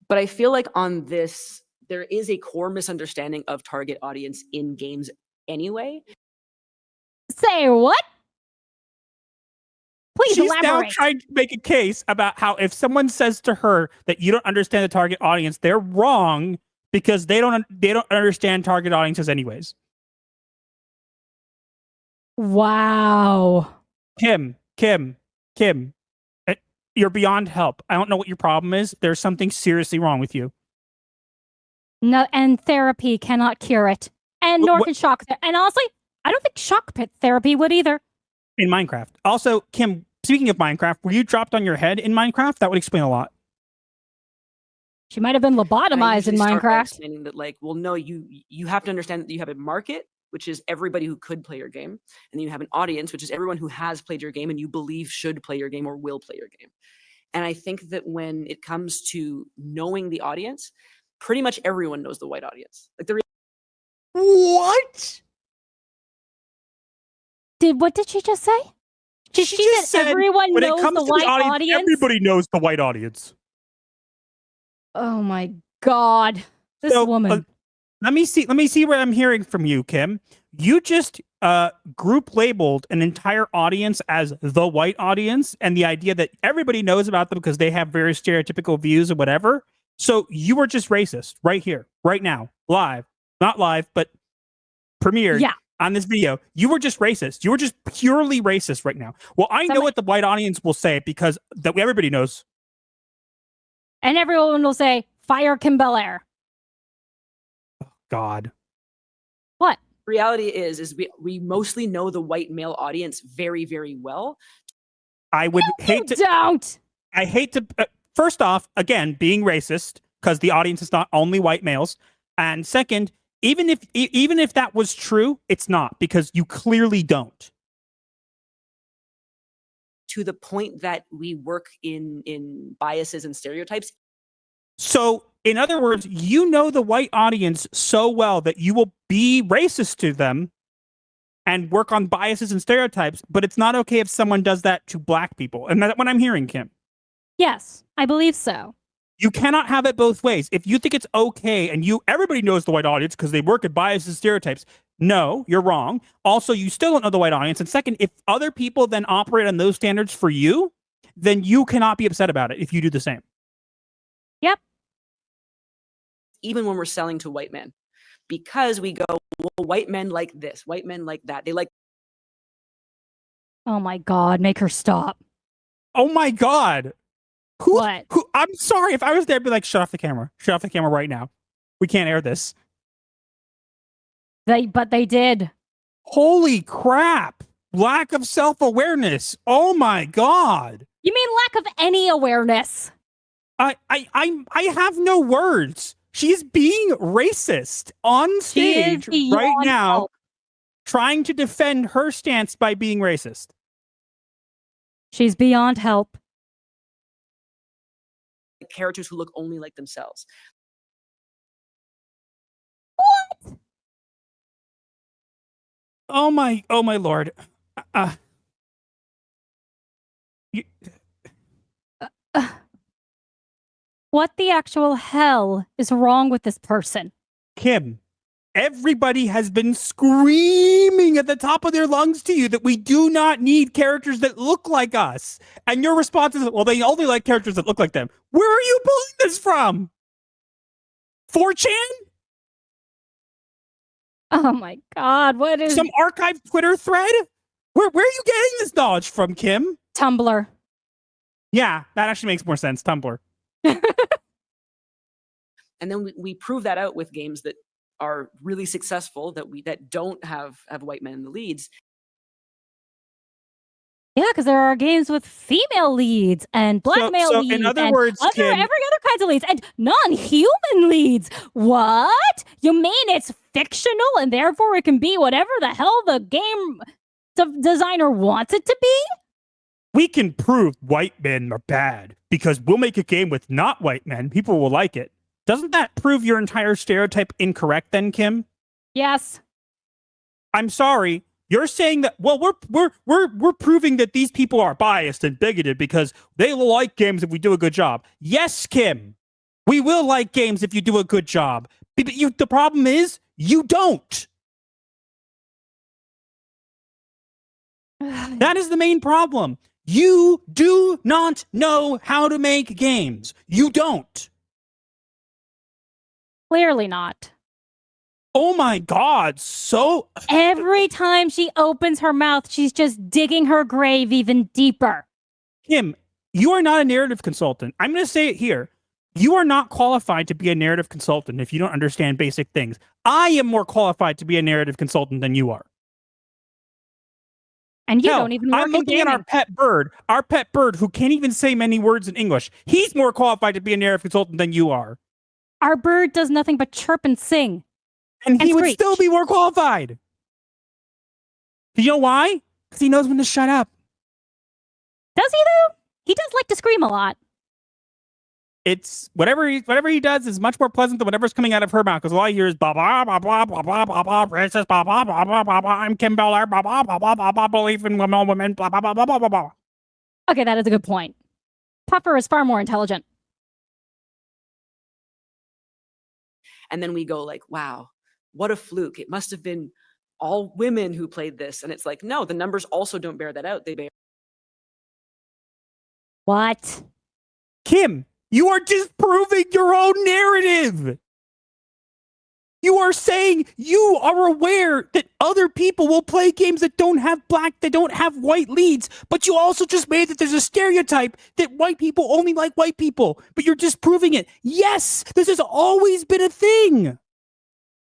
But I feel like on this, there is a core misunderstanding of target audience in games anyway. Say what? Please She's now elaborate. trying to make a case about how if someone says to her that you don't understand the target audience, they're wrong because they don't understand target audiences anyways. Wow. Kim, you're beyond help. I don't know what your problem is. There's something seriously wrong with you. No, and therapy cannot cure it. And nor can shock therapy. And honestly, I don't think shock therapy would either. In Minecraft. Also, Kim, speaking of Minecraft, were you dropped on your head in Minecraft? That would explain a lot. She might have been I lobotomized in usually start by Minecraft. explaining that, like, well, no, you have to understand that you have a market, which is everybody who could play your game, and then you have an audience, which is everyone who has played your game and you believe should play your game or will play your game. And I think that when it comes to knowing the audience, pretty much everyone knows the white audience. Like What? What did she just say? She just said everyone when knows it comes the to white the audience. Everybody knows the white audience. Oh my god. This woman. Let me see what I'm hearing from you, Kim. You just group labeled an entire audience as the white audience, and the idea that everybody knows about them because they have very stereotypical views or whatever. So you were just racist right here, right now, live, not live, but premiered on this video. You were just racist. You were just purely racist right now. Well, I know what the white audience will say because everybody knows. And everyone will say, fire Kim Belair. God. What? reality is we mostly know the white male audience very, very well. I would hate to. Don't. I hate to. First off, again, being racist because the audience is not only white males, and second, even if that was true, it's not because you clearly don't. To the point that we work in biases and stereotypes. So, in other words, you know the white audience so well that you will be racist to them and work on biases and stereotypes, but it's not okay if someone does that to black people. And that's what I'm hearing, Kim. Yes, I believe so. You cannot have it both ways. If you think it's okay and everybody knows the white audience because they work at bias and stereotypes, no, you're wrong. Also, you still don't know the white audience. And second, if other people then operate on those standards for you, then you cannot be upset about it if you do the same. Yep. Even when we're selling to white men, because we go, well, white men like this, white men like that. They like. Oh my God, make her stop. Oh my God. What? I'm sorry. If I was there, I'd be like, shut off the camera. Shut off the camera right now. We can't air this. But they did. Holy crap. Lack of self-awareness. Oh my God. You mean lack of any awareness? I have no words. She's being racist on stage right now, help. trying to defend her stance by being racist. She's beyond help. Characters who look only like themselves. What? Oh my Lord. What the actual hell is wrong with this person? Kim, everybody has been screaming at the top of their lungs to you that we do not need characters that look like us. And your response is, well, they only like characters that look like them. Where are you pulling this from? 4chan? Oh my God, what is... Some archived Twitter thread? Where are you getting this knowledge from, Kim? Tumblr. Yeah, that actually makes more sense. Tumblr. And then we prove that out with games that are really successful, that don't have white men in the leads. Yeah, because there are games with female leads and black male leads. In other and words, Kim, every other kinds of leads and non-human leads. What? You mean it's fictional and therefore it can be whatever the hell the game designer wants it to be? we can prove white men are bad because we'll make a game with not white men. People will like it. Doesn't that prove your entire stereotype incorrect then, Kim? Yes. I'm sorry. You're saying that, well, we're proving that these people are biased and bigoted because they will like games if we do a good job. Yes, Kim. We will like games if you do a good job. But the problem is, you don't. That is the main problem. You do not know how to make games. You don't. Clearly not. Oh my God, so... Every time she opens her mouth, she's just digging her grave even deeper. Kim, you are not a narrative consultant. I'm going to say it here. You are not qualified to be a narrative consultant if you don't understand basic things. I am more qualified to be a narrative consultant than you are. And you Hell, don't even work I'm looking at our pet bird who can't even say many words in English. He's more qualified to be a narrative consultant than you are. Our bird does nothing but chirp and sing. And he would screech. still be more qualified. Do you know why? Because he knows when to shut up. Does he though? He does like to scream a lot. It's whatever he does is much more pleasant than whatever's coming out of her mouth, because all I hear is blah blah blah blah blah blah blah blah racist blah blah blah blah blah blah. I'm Kim Belair blah blah blah blah blah blah believe in women blah blah blah blah blah blah blah. Okay, that is a good point. Puffer is far more intelligent. And then we go like, wow, what a fluke. It must have been all women who played this. And it's like, no, the numbers also don't bear that out. They bear. What? Kim, you are disproving your own narrative. You are saying you are aware that other people will play games that don't have white leads, but you also just made that there's a stereotype that white people only like white people, but you're disproving it. Yes, this has always been a thing.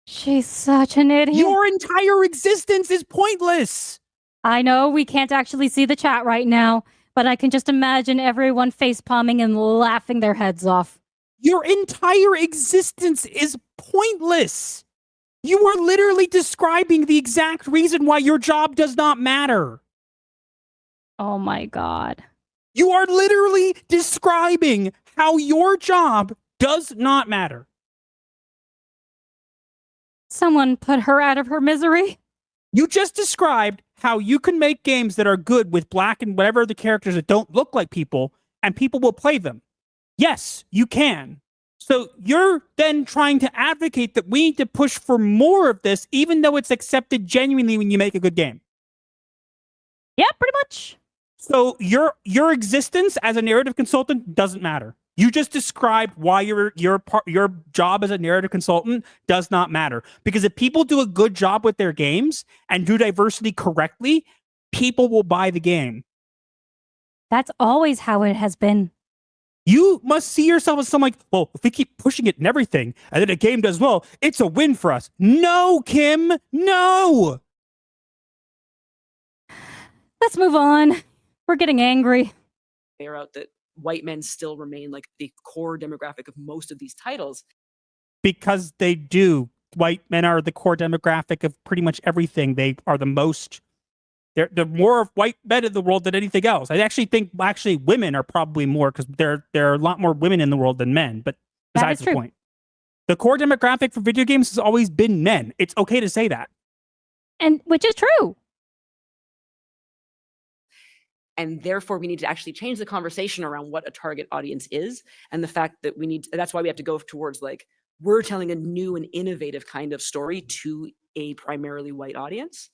She's such an idiot. Your entire existence is pointless. I know we can't actually see the chat right now, but I can just imagine everyone facepalming and laughing their heads off. Your entire existence is pointless. You are literally describing the exact reason why your job does not matter. Oh my God. You are literally describing how your job does not matter. Someone put her out of her misery. You just described how you can make games that are good with black and whatever the characters that don't look like people, and people will play them. Yes, you can. So you're then trying to advocate that we need to push for more of this, even though it's accepted genuinely when you make a good game. Yeah, pretty much. So your existence as a narrative consultant doesn't matter. You just described why your job as a narrative consultant does not matter. Because if people do a good job with their games and do diversity correctly, people will buy the game. That's always how it has been. You must see yourself as someone like, well, if we keep pushing it and everything, and then a game does well, it's a win for us. No, Kim, no. Let's move on. We're getting angry. Bear out that white men still remain like the core demographic of most of these titles. Because they do. White men are the core demographic of pretty much everything. They are the most. They're more of white men in the world than anything else. I actually think women are probably more because there are a lot more women in the world than men. But besides the point, the core demographic for video games has always been men. It's okay to say that, and which is true. And therefore, we need to actually change the conversation around what a target audience is, and the fact that that's why we have to go towards like we're telling a new and innovative kind of story to a primarily white audience,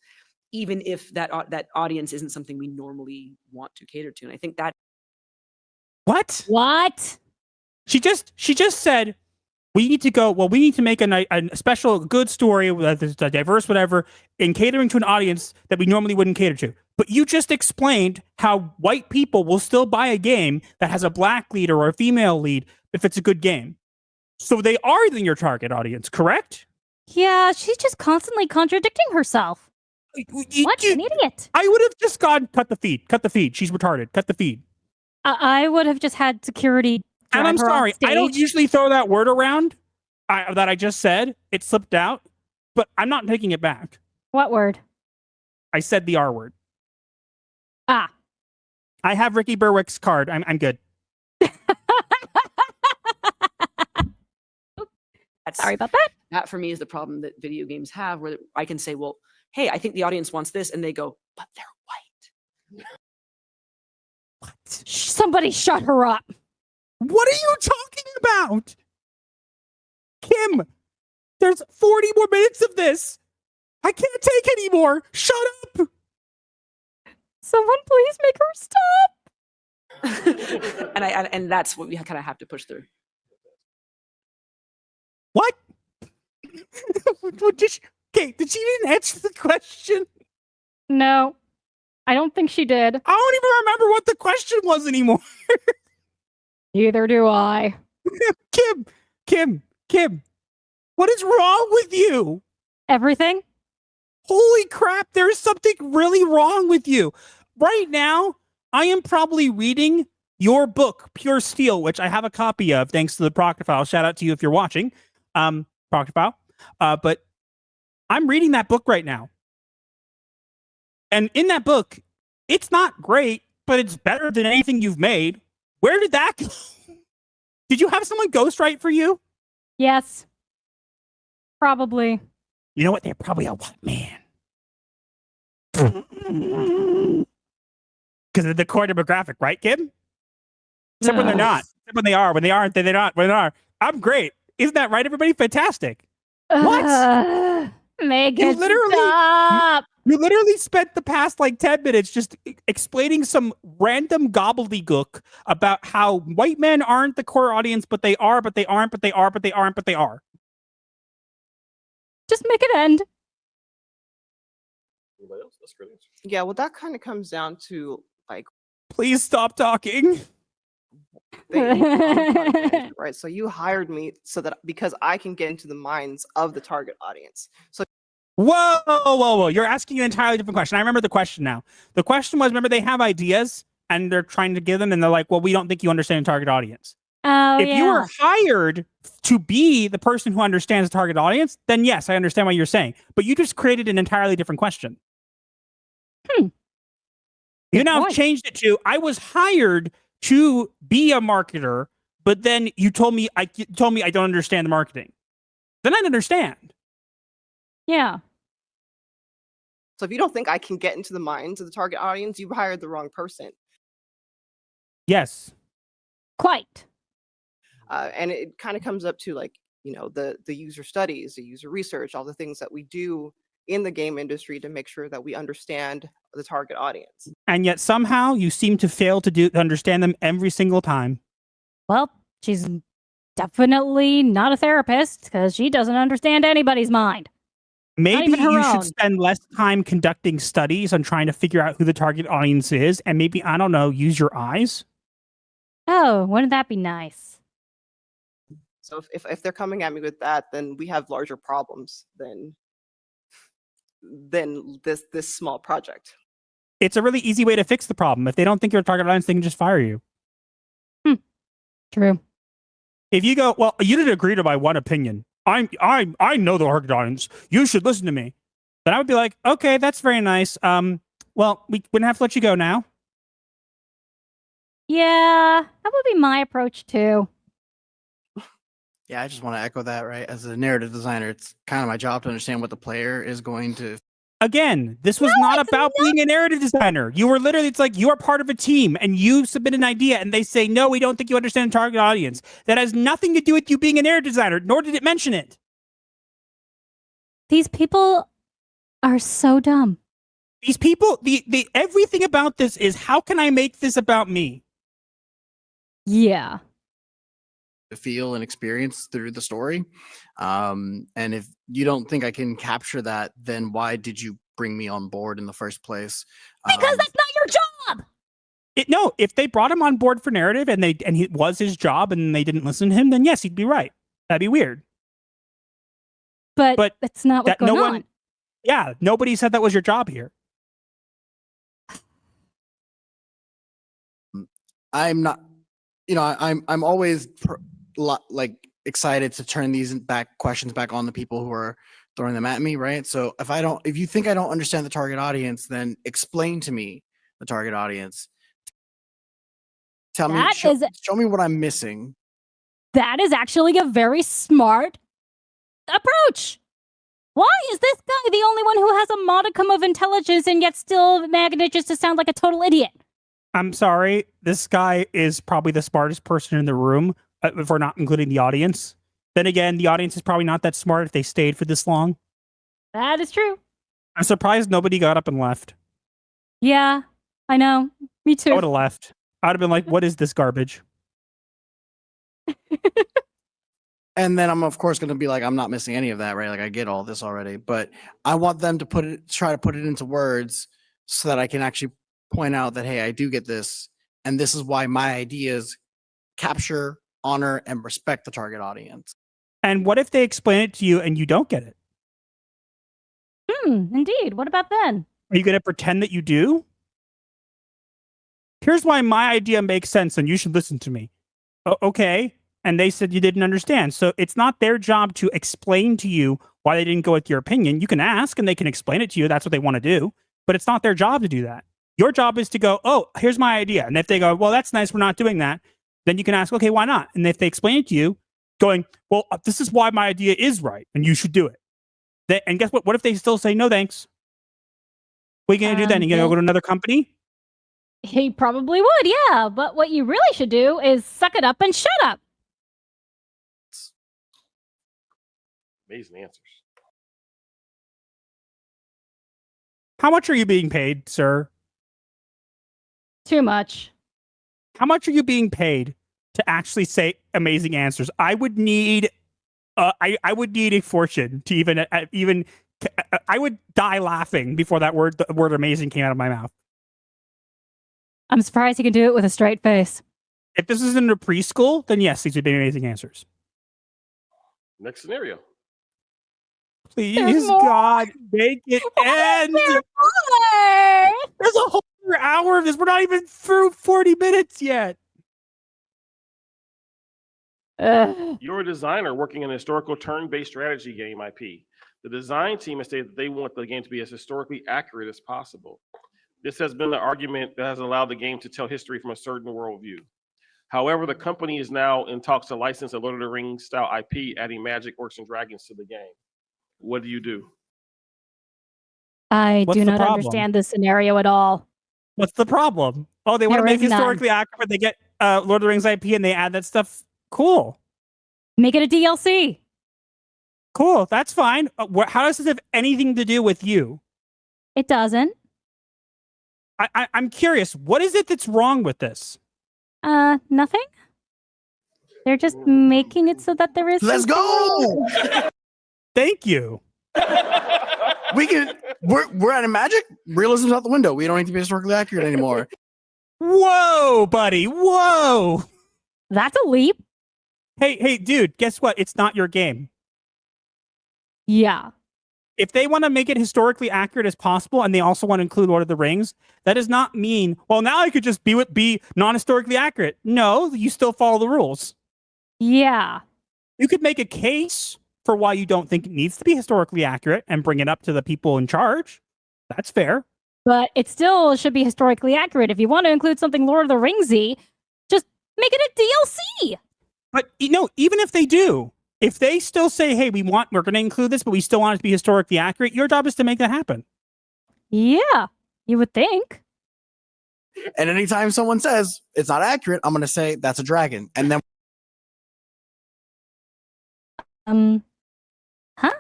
even if that audience isn't something we normally want to cater to. And I think that what she just said, we need to make a special good story that's diverse, whatever, in catering to an audience that we normally wouldn't cater to. But you just explained how white people will still buy a game that has a black lead or a female lead if it's a good game. So they are then your target audience, correct? Yeah, she's just constantly contradicting herself. What an idiot. I would have just gone, cut the feed. She's retarded. Cut the feed. I would have just had security. And I'm sorry, I don't usually throw that word around that I just said. It slipped out, but I'm not taking it back. What word? I said the R word. Ah. I have Ricky Berwick's card. I'm good. Sorry about that. That for me is the problem that video games have, where I can say, well, hey, I think the audience wants this, and they go, but they're white. What? Somebody shut her up. What are you talking about? Kim, there's 40 more minutes of this. I can't take any more. Shut up. Someone please make her stop. and that's what we kind of have to push through. What? Did she even answer the question? No, I don't think she did. I don't even remember what the question was anymore. Neither do I. Kim, what is wrong with you? Everything. Holy crap, there's something really wrong with you. Right now, I am probably reading your book, Pure Steel, which I have a copy of, thanks to the Proctophile. Shout out to you if you're watching, Proctophile. But I'm reading that book right now. And in that book, it's not great, but it's better than anything you've made. Where did that go? Did you have someone ghostwrite for you? Yes. Probably. You know what? They're probably a white man. Because of the core demographic, right, Kim? Except when they're not. Except when they are. When they aren't, then they're not. When they are. I'm great. Isn't that right, everybody? Fantastic. What? Megan, stop. You literally spent the past like 10 minutes just explaining some random gobbledygook about how white men aren't the core audience, but they are, but they aren't, but they are, but they aren't, but they are. Just make it end. Anybody else? That's great. Yeah, well, that kind of comes down to like. Please stop talking. Right. So you hired me so that because I can get into the minds of the target audience. So. Whoa. You're asking an entirely different question. I remember the question now. The question was, remember, they have ideas and they're trying to give them and they're like, well, we don't think you understand the target audience. Oh, if you were hired to be the person who understands the target audience, then yes, I understand what you're saying. But you just created an entirely different question. You now have changed it to, I was hired to be a marketer, but then you told me I don't understand the marketing. Then I'd understand. Yeah. So if you don't think I can get into the minds of the target audience, you've hired the wrong person. Yes. Quite. And it kind of comes up to like, you know, the user studies, the user research, all the things that we do in the game industry to make sure that we understand the target audience. And yet somehow you seem to fail to understand them every single time. Well, she's definitely not a therapist because she doesn't understand anybody's mind. Maybe even her you own. should spend less time conducting studies on trying to figure out who the target audience is, and maybe, I don't know, use your eyes? Oh, wouldn't that be nice? So if they're coming at me with that, then we have larger problems than this small project. It's a really easy way to fix the problem. If they don't think you're a target audience, they can just fire you. True. If you go, well, you didn't agree to my one opinion. I know the target audience. You should listen to me. Then I would be like, okay, that's very nice. Well, we wouldn't have to let you go now. Yeah, that would be my approach too. Yeah, I just want to echo that, right? As a narrative designer, it's kind of my job to understand what the player is going to. Again, this was not about being a narrative designer. You were literally, it's like you are part of a team and you submit an idea and they say, no, we don't think you understand the target audience. That has nothing to do with you being a narrative designer, nor did it mention it. These people are so dumb. These people, the everything about this is, how can I make this about me? Yeah. Feel and experience through the story. And if you don't think I can capture that, then why did you bring me on board in the first place? Because that's not your job. No, if they brought him on board for narrative and it was his job and they didn't listen to him, then yes, he'd be right. That'd be weird. But that's not what's going on. Yeah, nobody said that was your job here. I'm not, you know, I'm always like excited to turn these questions back on the people who are throwing them at me, right? So if you think I don't understand the target audience, then explain to me the target audience. Tell me, show me what I'm missing. That is actually a very smart approach. Why is this guy the only one who has a modicum of intelligence and yet still manages to sound like a total idiot? I'm sorry, this guy is probably the smartest person in the room, if we're not including the audience. Then again, the audience is probably not that smart if they stayed for this long. That is true. I'm surprised nobody got up and left. Yeah, I know. Me too. I would have left. I would have been like, what is this garbage? And then I'm of course going to be like, I'm not missing any of that, right? Like I get all this already, but I want them to try to put it into words so that I can actually point out that, hey, I do get this. And this is why my ideas capture, honor, and respect the target audience. And what if they explain it to you and you don't get it? Indeed. What about then? Are you going to pretend that you do? Here's why my idea makes sense and you should listen to me. Okay. And they said you didn't understand. So it's not their job to explain to you why they didn't go with your opinion. You can ask and they can explain it to you. That's what they want to do. But it's not their job to do that. Your job is to go, oh, here's my idea. And if they go, well, that's nice, we're not doing that, then you can ask, okay, why not? And if they explain it to you, going, well, this is why my idea is right and you should do it. And guess what? What if they still say, no, thanks? What are you going to do then? You going to go to another company? He probably would, yeah. But what you really should do is suck it up and shut up. Amazing answers. How much are you being paid, sir? Too much. How much are you being paid to actually say amazing answers? I would need, I would need a fortune to even. I would die laughing before the word amazing came out of my mouth. I'm surprised he can do it with a straight face. If this is in a preschool, then yes, these would be amazing answers. Next scenario. Please, God, make it end. There's a whole hour of this. We're not even through 40 minutes yet. You're a designer working in a historical turn-based strategy game IP. The design team has stated that they want the game to be as historically accurate as possible. This has been the argument that has allowed the game to tell history from a certain worldview. However, the company is now in talks to license a Lord of the Rings style IP, adding magic, orcs, and dragons to the game. What do you do? I do not understand this scenario at all. What's the problem? Oh, they want to make historically accurate. They get Lord of the Rings IP and they add that stuff. Cool. Make it a DLC. Cool. That's fine. How does this have anything to do with you? It doesn't. I'm curious. What is it that's wrong with this? Nothing. They're just making it so that there is. Let's go. Thank you. We're out of magic. Realism's out the window. We don't need to be historically accurate anymore. Whoa, buddy. Whoa. That's a leap. Hey, dude, guess what? It's not your game. Yeah. If they want to make it historically accurate as possible and they also want to include Lord of the Rings, that does not mean, well, now I could just be non-historically accurate. No, you still follow the rules. Yeah. You could make a case for why you don't think it needs to be historically accurate and bring it up to the people in charge. That's fair. But it still should be historically accurate. If you want to include something Lord of the Ringsy, just make it a DLC. But even if they do, if they still say, hey, we're going to include this, but we still want it to be historically accurate, your job is to make that happen. Yeah, you would think. And anytime someone says it's not accurate, I'm going to say that's a dragon. And then Huh?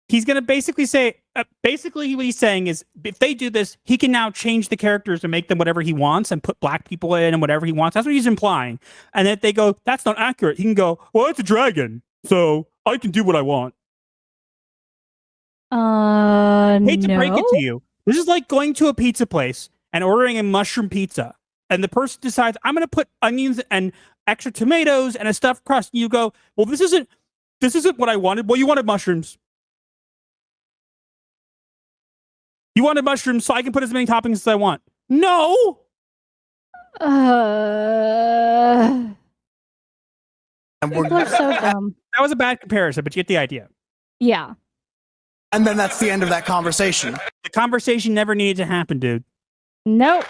He's going to basically say, basically what he's saying is, if they do this, he can now change the characters and make them whatever he wants and put black people in and whatever he wants. That's what he's implying. And if they go, that's not accurate, he can go, well, it's a dragon, so I can do what I want. Hate to break it to you. This is like going to a pizza place and ordering a mushroom pizza. And the person decides, I'm going to put onions and extra tomatoes and a stuffed crust. And you go, well, this isn't what I wanted. Well, you wanted mushrooms. You wanted mushrooms, so I can put as many toppings as I want. No! People are so dumb. That was a bad comparison, but you get the idea. Yeah. And then that's the end of that conversation. The conversation never needed to happen, dude. Nope.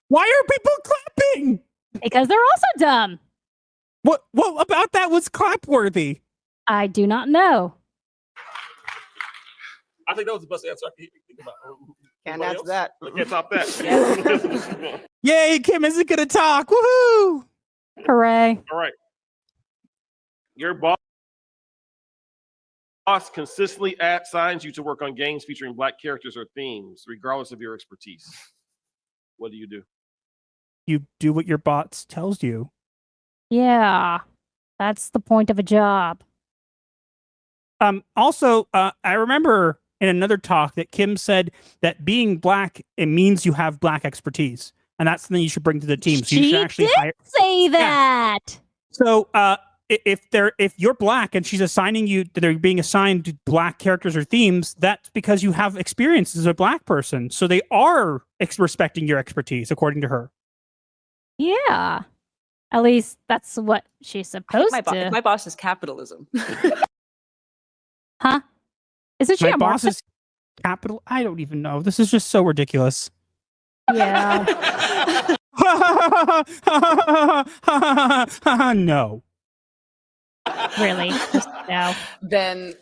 Why are people clapping? Because they're also dumb. What about that was clap-worthy? I do not know. I think that was the best answer I could think about. Can't Anybody answer else? that. I can't top that. Yay, Kim isn't going to talk. Woohoo! Hooray. All right. Your boss consistently assigns you to work on games featuring black characters or themes, regardless of your expertise. What do you do? You do what your boss tells you. Yeah. That's the point of a job. Also, I remember in another talk that Kim said that being black, it means you have black expertise. And that's something you should bring to the team. So you should actually say that. Yeah. So if you're black and she's assigning you, they're being assigned to black characters or themes, that's because you have experience as a black person. So they are respecting your expertise, according to her. Yeah. At least that's what she's supposed to. My boss is capitalism. Huh? Isn't she My a boss Marxist? is capital. I don't even know. This is just so ridiculous. Yeah. No. Really? Just no. Then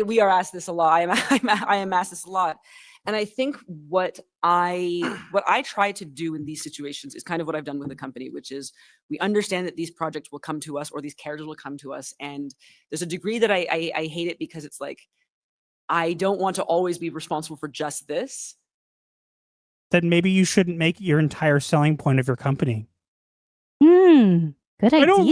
we are asked this a lot. I am asked this a lot. And I think what I try to do in these situations is kind of what I've done with the company, which is we understand that these projects will come to us or these characters will come to us. And there's a degree that I hate it because it's like, I don't want to always be responsible for just this. Then maybe you shouldn't make it your entire selling point of your company. Good idea. I don't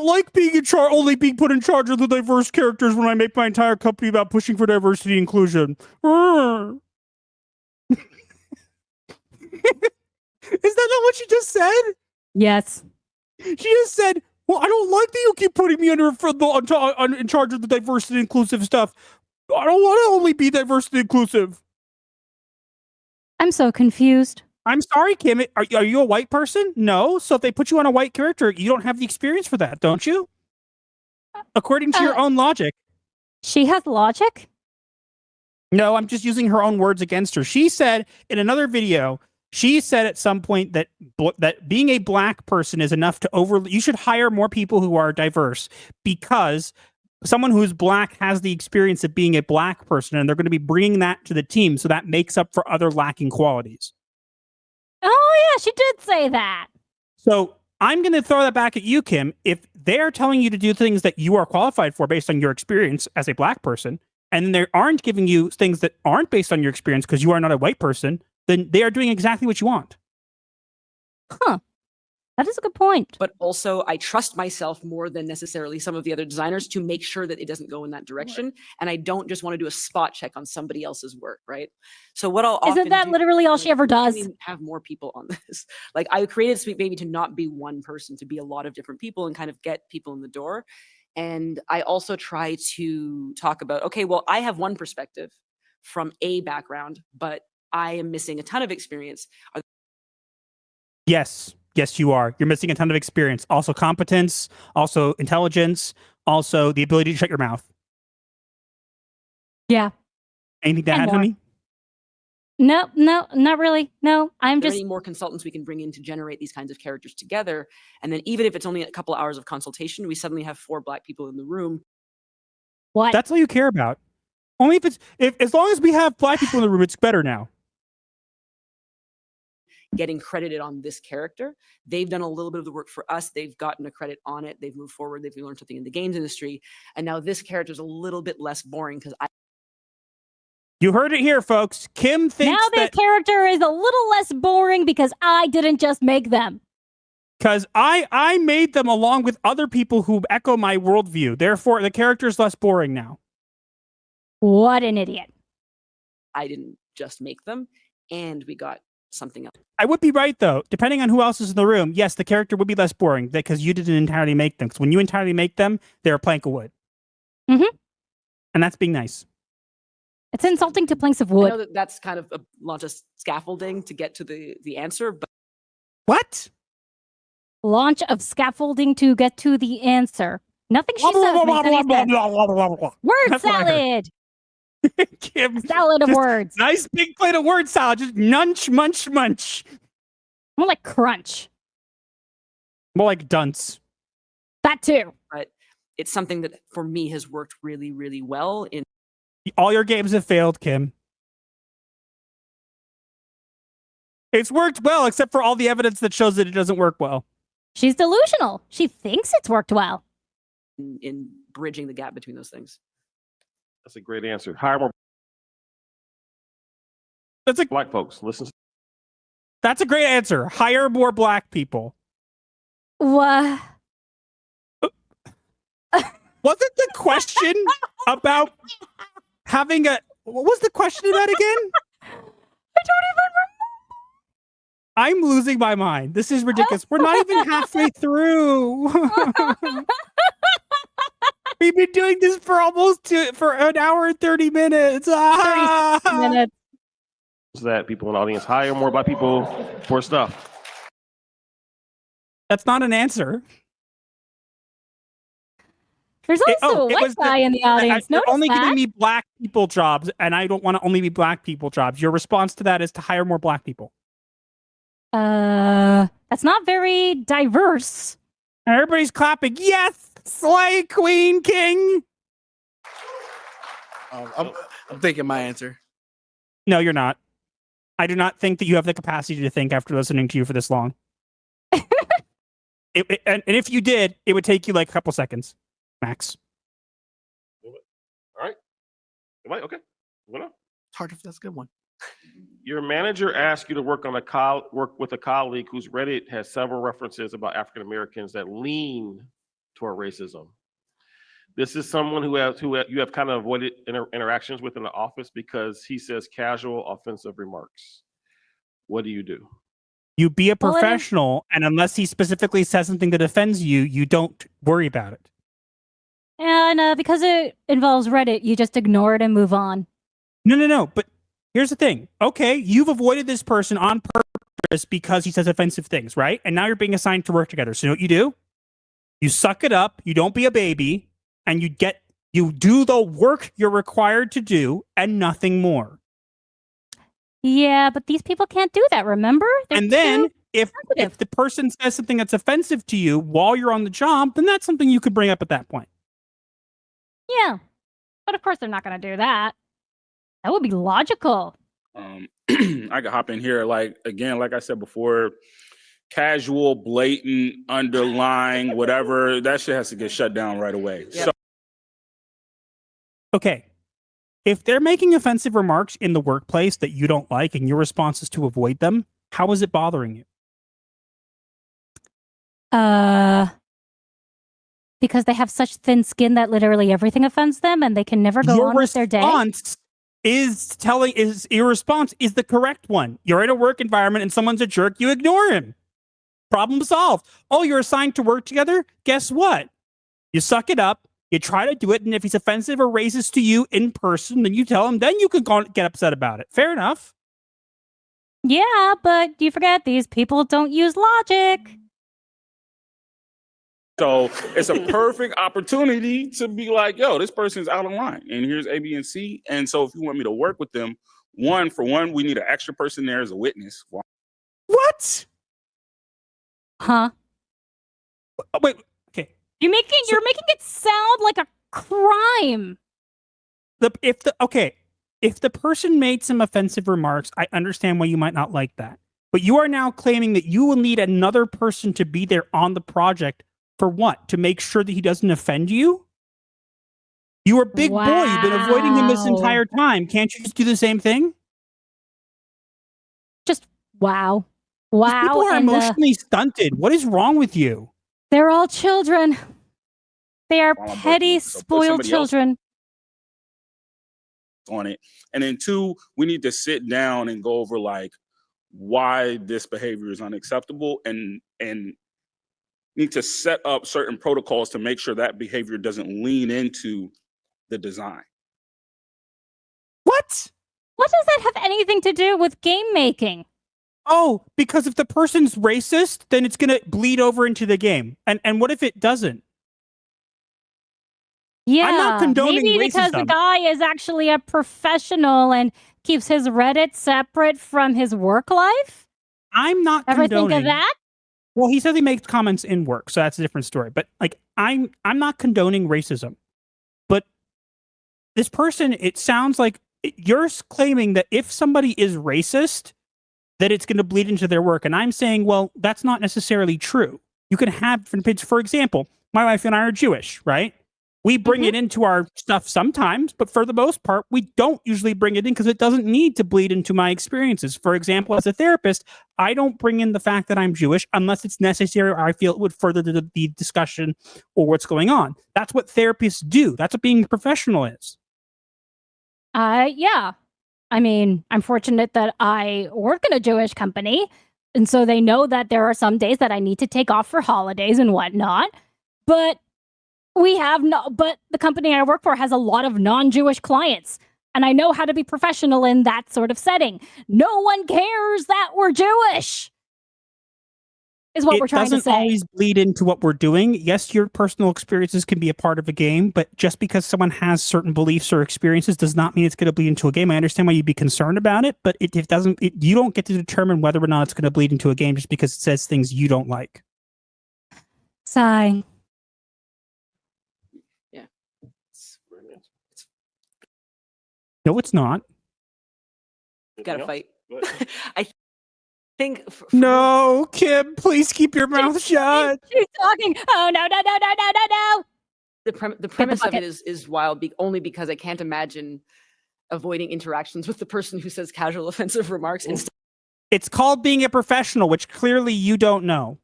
like being in charge, only being put in charge of the diverse characters when I make my entire company about pushing for diversity and inclusion. Is that not what she just said? Yes. She just said, well, I don't like that you keep putting me in charge of the diversity and inclusive stuff. I don't want to only be diversity inclusive. I'm so confused. I'm sorry, Kim. Are you a white person? No. So if they put you on a white character, you don't have the experience for that, don't you? According to your own logic. She has logic? No, I'm just using her own words against her. She said in another video, she said at some point that being a black person is enough to you should hire more people who are diverse because someone who's black has the experience of being a black person and they're going to be bringing that to the team. So that makes up for other lacking qualities. Oh, yeah, she did say that. So I'm going to throw that back at you, Kim. If they're telling you to do things that you are qualified for based on your experience as a black person, and they aren't giving you things that aren't based on your experience because you are not a white person, then they are doing exactly what you want. Huh. That is a good point. But also, I trust myself more than necessarily some of the other designers to make sure that it doesn't go in that direction. And I don't just want to do a spot check on somebody else's work, right? So what I'll Isn't often that do literally all she ever is does? really have more people on this. Like I created Sweet Baby to not be one person, to be a lot of different people and kind of get people in the door. And I also try to talk about, okay, well, I have one perspective from a background, but I am missing a ton of experience. Yes. Yes, you are. You're missing a ton of experience. Also competence, also intelligence, also the ability to shut your mouth. Yeah. Anything to And add, more. honey? No, not really. No, I'm Are there just any more consultants we can bring in to generate these kinds of characters together? And then even if it's only a couple hours of consultation, we suddenly have 4 Black people in the room. what? That's all you care about. Only if as long as we have black people in the room, it's better now. Getting credited on this character. They've done a little bit of the work for us. They've gotten a credit on it. They've moved forward. They've learned something in the games industry. And now this character is a little bit less boring because You heard it here, folks. Kim thinks Now this that character is a little less boring because I didn't just make them. because I made them along with other people who echo my worldview. Therefore, the character is less boring now. What an idiot. I didn't just make them. And we got something else. I would be right, though. Depending on who else is in the room, yes, the character would be less boring because you didn't entirely make them. Because when you entirely make them, they're a plank of wood. Mhm. And that's being nice. It's insulting to planks of I know wood. that that's kind of a lot of scaffolding to get to the answer, but What? Launch of scaffolding to get to the answer. Nothing she says makes any sense. Word That's what I heard. salad. Kim, Salad of just words. nice big plate of word salad. Just nunch, munch, munch. More like crunch. More like dunce. That too. it's something that for me has worked really, really well in All your games have failed, Kim. It's worked well, except for all the evidence that shows that it doesn't work well. She's delusional. She thinks it's worked well. in bridging the gap between those things. That's a great answer. Hire more That's a black folks. Listen. that's a great answer. Hire more black people. What? Wasn't the question about having a what was the question about again? I don't even I'm losing my mind. This is ridiculous. We're not even halfway through. We've been doing this for for an hour and 30 minutes. Ah! 30 minutes. That people in the audience hire more black people for stuff. That's not an answer. There's also a white guy in the audience. You're Notice only that? giving me black people jobs, and I don't want to only be black people jobs. Your response to that is to hire more black people. That's not very diverse. Everybody's clapping. Yes, slay, queen, king. I'm thinking my answer. No, you're not. I do not think that you have the capacity to think after listening to you for this long. And if you did, it would take you like a couple seconds, max. All right. Am I okay? Well, It's hard if that's a good one. your manager asks you to work on work with a colleague whose Reddit has several references about African Americans that lean toward racism. This is someone who you have kind of avoided interactions with in the office because he says casual offensive remarks. What do you do? You be a Well, it is- professional, and unless he specifically says something that offends you, you don't worry about it. And because it involves Reddit, you just ignore it and move on. No. But here's the thing. Okay, you've avoided this person on purpose because he says offensive things, right? And now you're being assigned to work together. So you know what you do? You suck it up. You don't be a baby, and you do the work you're required to do and nothing more. Yeah, but these people can't do that, remember? They're And then too if sensitive. the person says something that's offensive to you while you're on the job, then that's something you could bring up at that point. Yeah. But of course they're not going to do that. That would be logical. I could hop in here. Like, again, like I said before, casual, blatant, underlying, whatever, that shit has to get shut down right away. Yep. So Okay. If they're making offensive remarks in the workplace that you don't like and your response is to avoid them, how is it bothering you? Because they have such thin skin that literally everything offends them and they can never go on with their day. Your response is the correct one. You're in a work environment and someone's a jerk, you ignore him. Problem solved. Oh, you're assigned to work together? Guess what? You suck it up. You try to do it, and if he's offensive or racist to you in person, then you tell him, then you can get upset about it. Fair enough. Yeah, but you forget these people don't use logic. So it's a perfect opportunity to be like, yo, this person's out of line. And here's A, B, and C. And so if you want me to work with them, one, we need an extra person there as a witness. What? Huh? Wait, okay. You're making it sound like a crime. If the person made some offensive remarks, I understand why you might not like that. But you are now claiming that you will need another person to be there on the project for what? To make sure that he doesn't offend you? You are big boy. You've been avoiding him this entire time. Can't you just do the same thing? Just wow. These people are emotionally stunted. What is wrong with you? They're all children. They are While I'm petty, working, so put spoiled somebody else children. on it. And then two, we need to sit down and go over like why this behavior is unacceptable and need to set up certain protocols to make sure that behavior doesn't lean into the design. What? What does that have anything to do with game making? Oh, because if the person's racist, then it's going to bleed over into the game. And what if it doesn't? Yeah, I'm not condoning maybe because the racism. guy is actually a professional and keeps his Reddit separate from his work life. I'm not Ever condoning. think of that? Well, he says he makes comments in work, so that's a different story. But like, I'm not condoning racism. But this person, it sounds like you're claiming that if somebody is racist, that it's going to bleed into their work. And I'm saying, well, that's not necessarily true. You can have different opinions. For example, my wife and I are Jewish, right? We bring it into our stuff sometimes, but for the most part, we don't usually bring it in because it doesn't need to bleed into my experiences. For example, as a therapist, I don't bring in the fact that I'm Jewish unless it's necessary or I feel it would further the discussion or what's going on. That's what therapists do. That's what being a professional is. Yeah. I mean, I'm fortunate that I work in a Jewish company, and so they know that there are some days that I need to take off for holidays and whatnot. But but the company I work for has a lot of non-Jewish clients, and I know how to be professional in that sort of setting. No one cares that we're Jewish, is what we're trying to say. It doesn't always bleed into what we're doing. Yes, your personal experiences can be a part of a game, but just because someone has certain beliefs or experiences does not mean it's going to bleed into a game. I understand why you'd be concerned about it, but it doesn't. You don't get to determine whether or not it's going to bleed into a game just because it says things you don't like. Sigh. No, it's not. Gotta fight. I think. No, Kim, please keep your mouth shut. She's talking. Oh no. The premise of it is wild, only because I can't imagine avoiding interactions with the person who says casual offensive remarks. It's called being a professional, which clearly you don't know.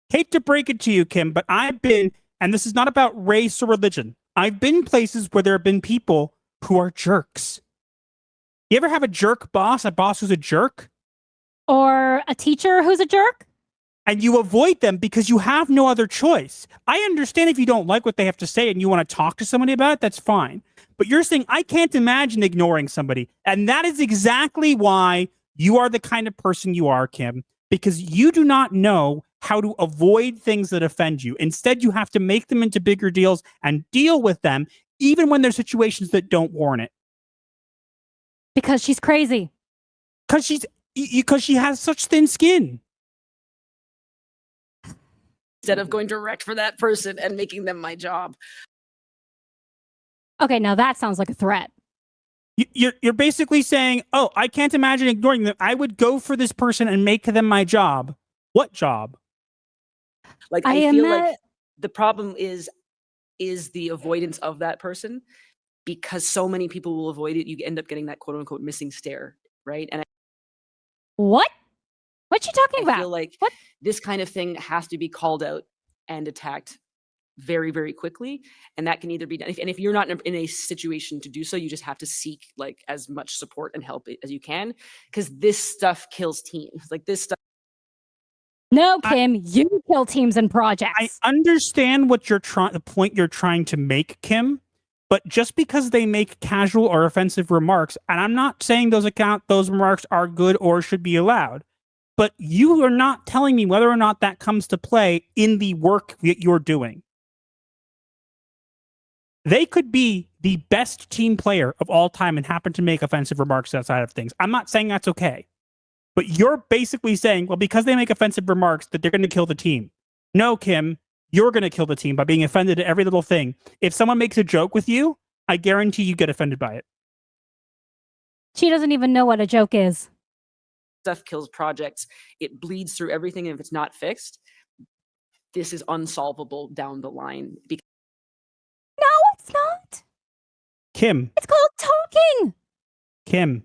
Hate to break it to you, Kim, but I've been, and this is not about race or religion, I've been places where there have been people who are jerks. You ever have a jerk boss, a boss who's a jerk? Or a teacher who's a jerk? And you avoid them because you have no other choice. I understand if you don't like what they have to say and you want to talk to somebody about it, that's fine. But you're saying, I can't imagine ignoring somebody. And that is exactly why you are the kind of person you are, Kim, because you do not know how to avoid things that offend you. Instead, you have to make them into bigger deals and deal with them, even when there's situations that don't warrant it. Because she's crazy. Because she has such thin skin. Instead of going direct for that person and making them my job. Okay, now that sounds like a threat. You're basically saying, oh, I can't imagine ignoring them. I would go for this person and make them my job. What job? Like I I am feel not- like the problem is the avoidance of that person, because so many people will avoid it. You end up getting that quote unquote missing stare, right? And What? What you talking I about? feel like What? this kind of thing has to be called out and attacked very, very quickly. And that can either be done. And if you're not in a situation to do so, you just have to seek like as much support and help as you can, because this stuff kills teams. Like this stuff. No, Kim, you kill teams and projects. I understand what the point you're trying to make, Kim, but just because they make casual or offensive remarks, and I'm not saying those remarks are good or should be allowed, but you are not telling me whether or not that comes to play in the work that you're doing. They could be the best team player of all time and happen to make offensive remarks outside of things. I'm not saying that's okay. But you're basically saying, well, because they make offensive remarks, that they're going to kill the team. No, Kim, you're going to kill the team by being offended at every little thing. If someone makes a joke with you, I guarantee you get offended by it. She doesn't even know what a joke is. Stuff kills projects. It bleeds through everything. And if it's not fixed, this is unsolvable down the line. No, it's not. Kim. It's called talking. Kim.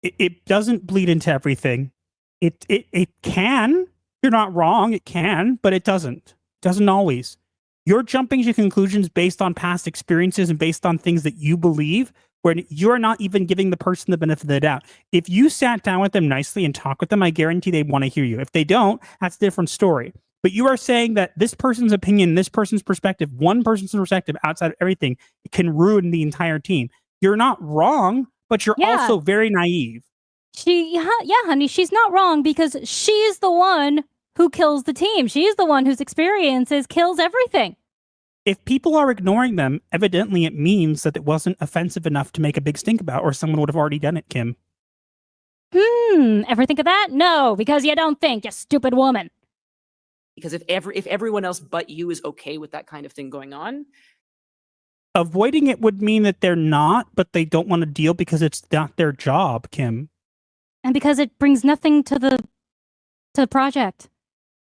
It doesn't bleed into everything. It can. You're not wrong. It can, but it doesn't. It doesn't always. You're jumping to conclusions based on past experiences and based on things that you believe, where you're not even giving the person the benefit of the doubt. If you sat down with them nicely and talk with them, I guarantee they want to hear you. If they don't, that's a different story. But you are saying that this person's opinion, this person's perspective, one person's perspective outside of everything can ruin the entire team. You're not wrong, but you're also very naive. Yeah, honey, she's not wrong because she's the one who kills the team. She's the one whose experiences kills everything. If people are ignoring them, evidently it means that it wasn't offensive enough to make a big stink about, or someone would have already done it, Kim. Ever think of that? No, because you don't think, you stupid woman. Because if everyone else but you is okay with that kind of thing going on, avoiding it would mean that they're not, but they don't want to deal because it's not their job, Kim. And because it brings nothing to the project.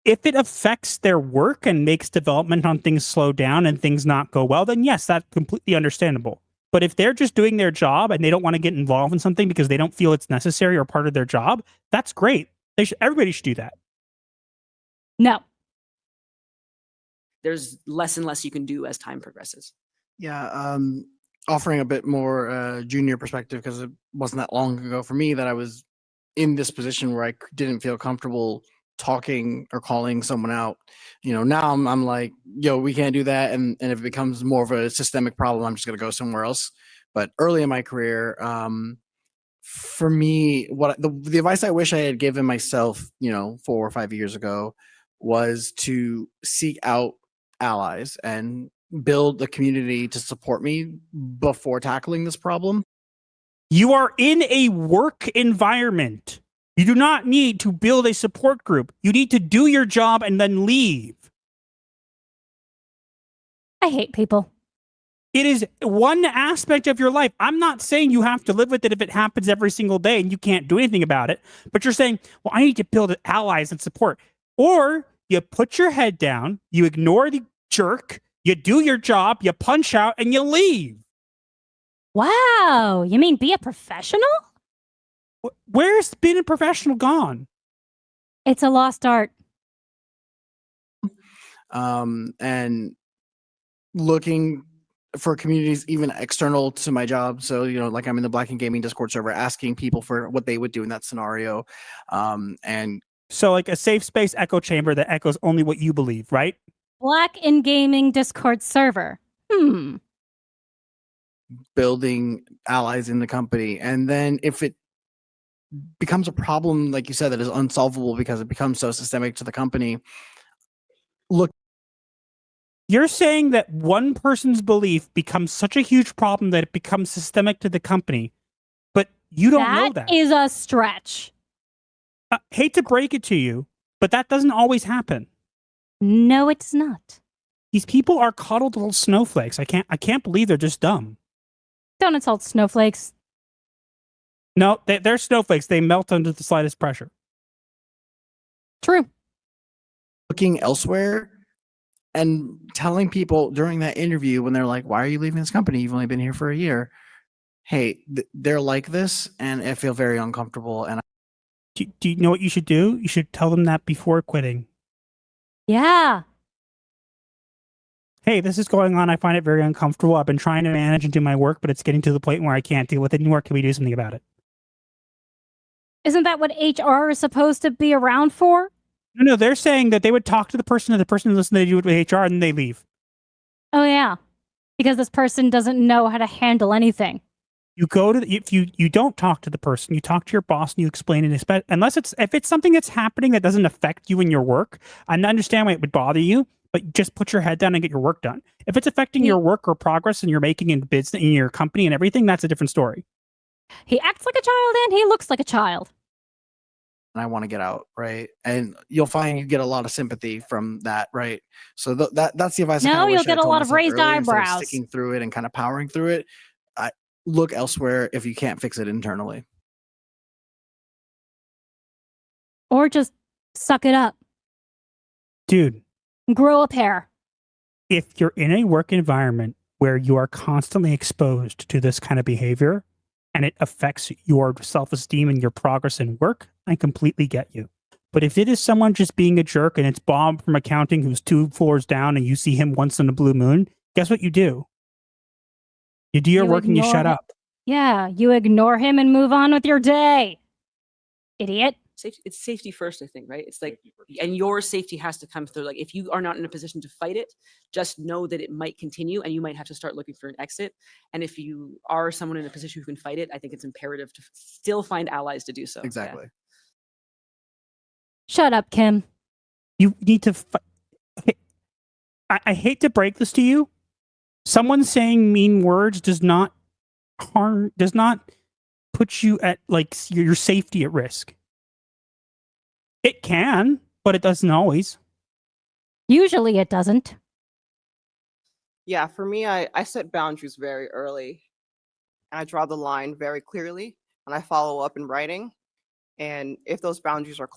If it affects their work and makes development on things slow down and things not go well, then yes, that's completely understandable. But if they're just doing their job and they don't want to get involved in something because they don't feel it's necessary or part of their job, that's great. Everybody should do that. No. There's less and less you can do as time progresses. Yeah, offering a bit more junior perspective, because it wasn't that long ago for me that I was in this position where I didn't feel comfortable talking or calling someone out. Now I'm like, yo, we can't do that. And if it becomes more of a systemic problem, I'm just going to go somewhere else. But early in my career, for me, what the advice I wish I had given myself, 4 or 5 years ago, was to seek out allies and build a community to support me before tackling this problem. You are in a work environment. You do not need to build a support group. You need to do your job and then leave. I hate people. It is one aspect of your life. I'm not saying you have to live with it if it happens every single day and you can't do anything about it. But you're saying, well, I need to build allies and support. Or you put your head down, you ignore the jerk, you do your job, you punch out, and you leave. Wow. You mean be a professional? Where's being a professional gone? It's a lost art. And looking for communities even external to my job. So, like I'm in the Black and Gaming Discord server asking people for what they would do in that scenario. And so like a safe space echo chamber that echoes only what you believe, right? Black and Gaming Discord server. Building allies in the company. And then if it becomes a problem, like you said, that is unsolvable because it becomes so systemic to the company, look. You're saying that one person's belief becomes such a huge problem that it becomes systemic to the company, but you don't know that. That is a stretch. Hate to break it to you, but that doesn't always happen. No, it's not. These people are coddled little snowflakes. I can't believe they're just dumb. Don't insult snowflakes. No, they're snowflakes. They melt under the slightest pressure. True. Looking elsewhere and telling people during that interview when they're like, why are you leaving this company? You've only been here for a year. Hey, they're like this, and I feel very uncomfortable. And Do you know what you should do? You should tell them that before quitting. Yeah. Hey, this is going on. I find it very uncomfortable. I've been trying to manage and do my work, but it's getting to the point where I can't deal with it anymore. Can we do something about it? Isn't that what HR is supposed to be around for? No, they're saying that they would talk to the person and the person would listen, they do it with HR, and then they leave. Oh, yeah. Because this person doesn't know how to handle anything. You go to if you don't talk to the person, you talk to your boss and you explain it. If it's something that's happening that doesn't affect you in your work, I understand why it would bother you, but just put your head down and get your work done. If it's affecting your work or progress and you're making in business in your company and everything, that's a different story. He acts like a child and he looks like a child. I want to get out, right? And you'll find you get a lot of sympathy from that, right? So that's the advice. No, you'll get a lot of raised eyebrows. Sticking through it and kind of powering through it. Look elsewhere if you can't fix it internally. Or just suck it up. Dude. Grow a pair. If you're in a work environment where you are constantly exposed to this kind of behavior and it affects your self-esteem and your progress in work, I completely get you. But if it is someone just being a jerk and it's Bob from accounting who's 2 floors down and you see him once in a blue moon, guess what you do? You do your work and you shut up. Yeah, you ignore him and move on with your day. Idiot. It's safety first, I think, right? It's like, and your safety has to come through. Like, if you are not in a position to fight it, just know that it might continue and you might have to start looking for an exit. And if you are someone in a position who can fight it, I think it's imperative to still find allies to do so. Exactly. Yeah. Shut up, Kim. You need to I hate to break this to you. Someone saying mean words does not put you at like your safety at risk. It can, but it doesn't always. Usually it doesn't. Yeah, for me, I set boundaries very early. And I draw the line very clearly, and I follow up in writing. And if those boundaries are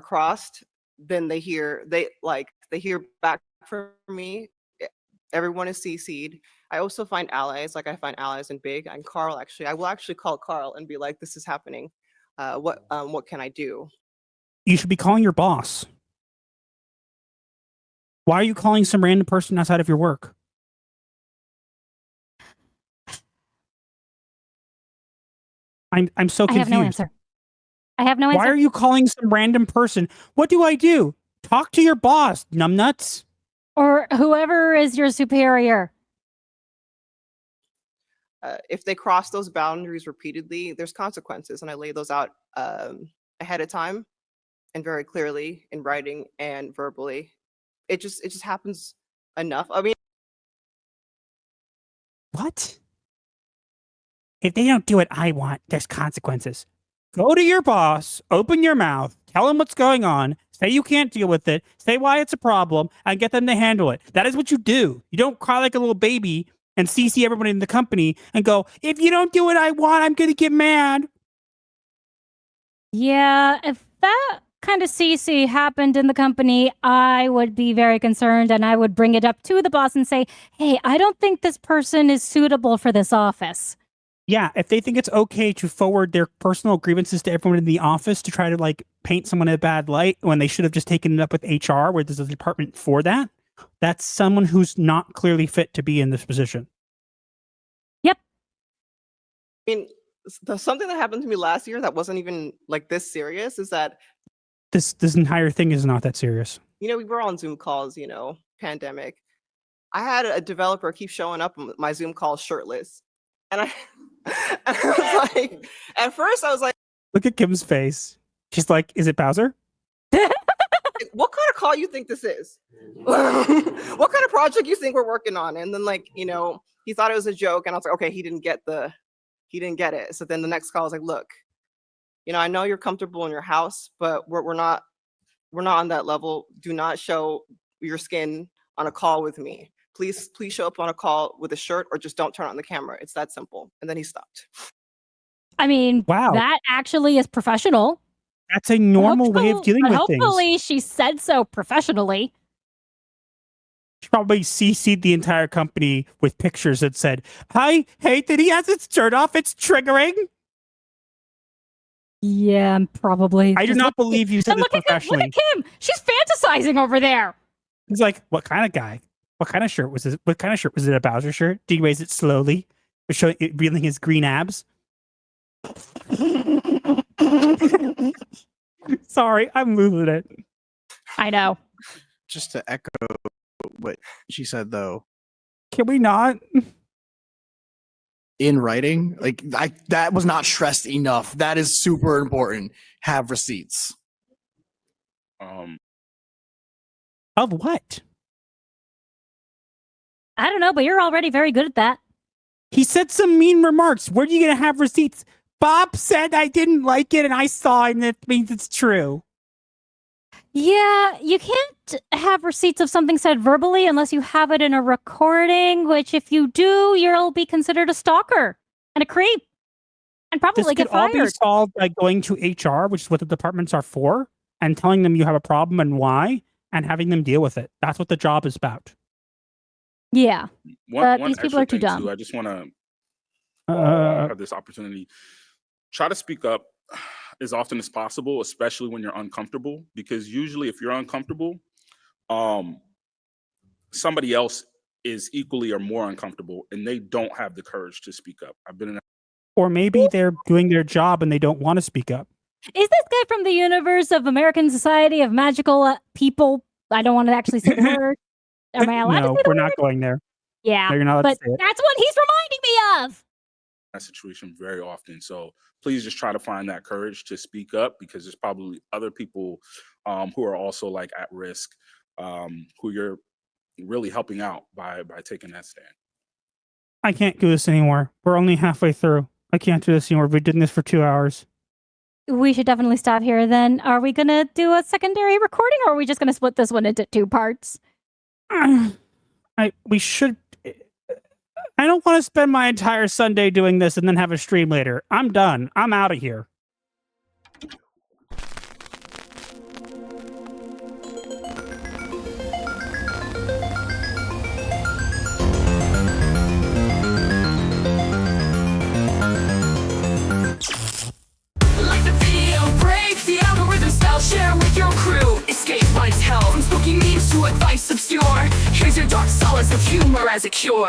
crossed, then they hear back from me. Everyone is CC'd. I also find allies, like I find allies in Big and Carl. Actually, I will actually call Carl and be like, "This is happening. What can I do?" You should be calling your boss. Why are you calling some random person outside of your work? I'm so confused. I have no answer. I have no answer. Why are you calling some random person? What do I do? Talk to your boss, numbnuts. Or whoever is your superior. If they cross those boundaries repeatedly, there's consequences, and I lay those out ahead of time and very clearly in writing and verbally. It just happens enough. I mean, what? If they don't do what I want, there's consequences. Go to your boss, open your mouth, tell them what's going on, say you can't deal with it, say why it's a problem, and get them to handle it. That is what you do. You don't cry like a little baby and CC everybody in the company and go, if you don't do what I want, I'm going to get mad. Yeah, if that kind of CC happened in the company, I would be very concerned and I would bring it up to the boss and say, hey, I don't think this person is suitable for this office. Yeah, if they think it's okay to forward their personal grievances to everyone in the office to try to like paint someone in a bad light when they should have just taken it up with HR, where there's a department for that, that's someone who's not clearly fit to be in this position. Yep. I mean, something that happened to me last year that wasn't even like this serious is that this entire thing is not that serious. We were on Zoom calls, pandemic. I had a developer keep showing up on my Zoom calls shirtless. And I was like, at first I was like, look at Kim's face. She's like, is it Bowser? What kind of call you think this is? What kind of project you think we're working on? And then he thought it was a joke, and I was like, okay, he didn't get it. So then the next call was like, look, I know you're comfortable in your house, but we're not on that level. Do not show your skin on a call with me. Please show up on a call with a shirt or just don't turn on the camera. It's that simple. And then he stopped. I mean, Wow. that actually is professional. That's a normal way of dealing with things. Hopefully she said so professionally. She probably CC'd the entire company with pictures that said, I hate that he has his shirt off. It's triggering. Yeah, probably. I do not believe you said this professionally. Look at Kim. She's fantasizing over there. He's like, what kind of guy? What kind of shirt was it? What kind of shirt was it? A Bowser shirt? Did he raise it slowly? Showing it, revealing his green abs? Sorry, I'm losing it. I know. Just to echo what she said, though, Can we not? in writing, like that was not stressed enough. That is super important. Have receipts. Of what? I don't know, but you're already very good at that. He said some mean remarks. Where are you going to have receipts? Bob said I didn't like it and I saw it and it means it's true. Yeah, you can't have receipts of something said verbally unless you have it in a recording, which if you do, you'll be considered a stalker and a creep and probably This get could all fired. be solved by going to HR, which is what the departments are for, and telling them you have a problem and why, and having them deal with it. That's what the job is about. Yeah. One these people extra are too thing, dumb. I just want to Uh, have this opportunity. Try to speak up as often as possible, especially when you're uncomfortable, because usually if you're uncomfortable, somebody else is equally or more uncomfortable and they don't have the courage to speak up. I've been in or maybe they're doing their job and they don't want to speak up. Is this guy from the universe of American Society of Magical People? I don't want to actually say the word. Am I allowed to No, say the we're word? not going there. Yeah, No, you're not allowed but to say it. that's what he's reminding me of. that situation very often. So please just try to find that courage to speak up, because there's probably other people who are also like at risk, who you're really helping out by taking that stand. I can't do this anymore. We're only halfway through. I can't do this anymore. We've been doing this for 2 hours. We should definitely stop here then. Are we going to do a secondary recording or are we just going to split this one into 2 parts? We should. I don't want to spend my entire Sunday doing this and then have a stream later. I'm done. I'm out of here. Like the video break, the algorithm spell, share with your crew. Escape life's hell, from spooky memes to advice obscure. Here's your dark solace of humor as a cure.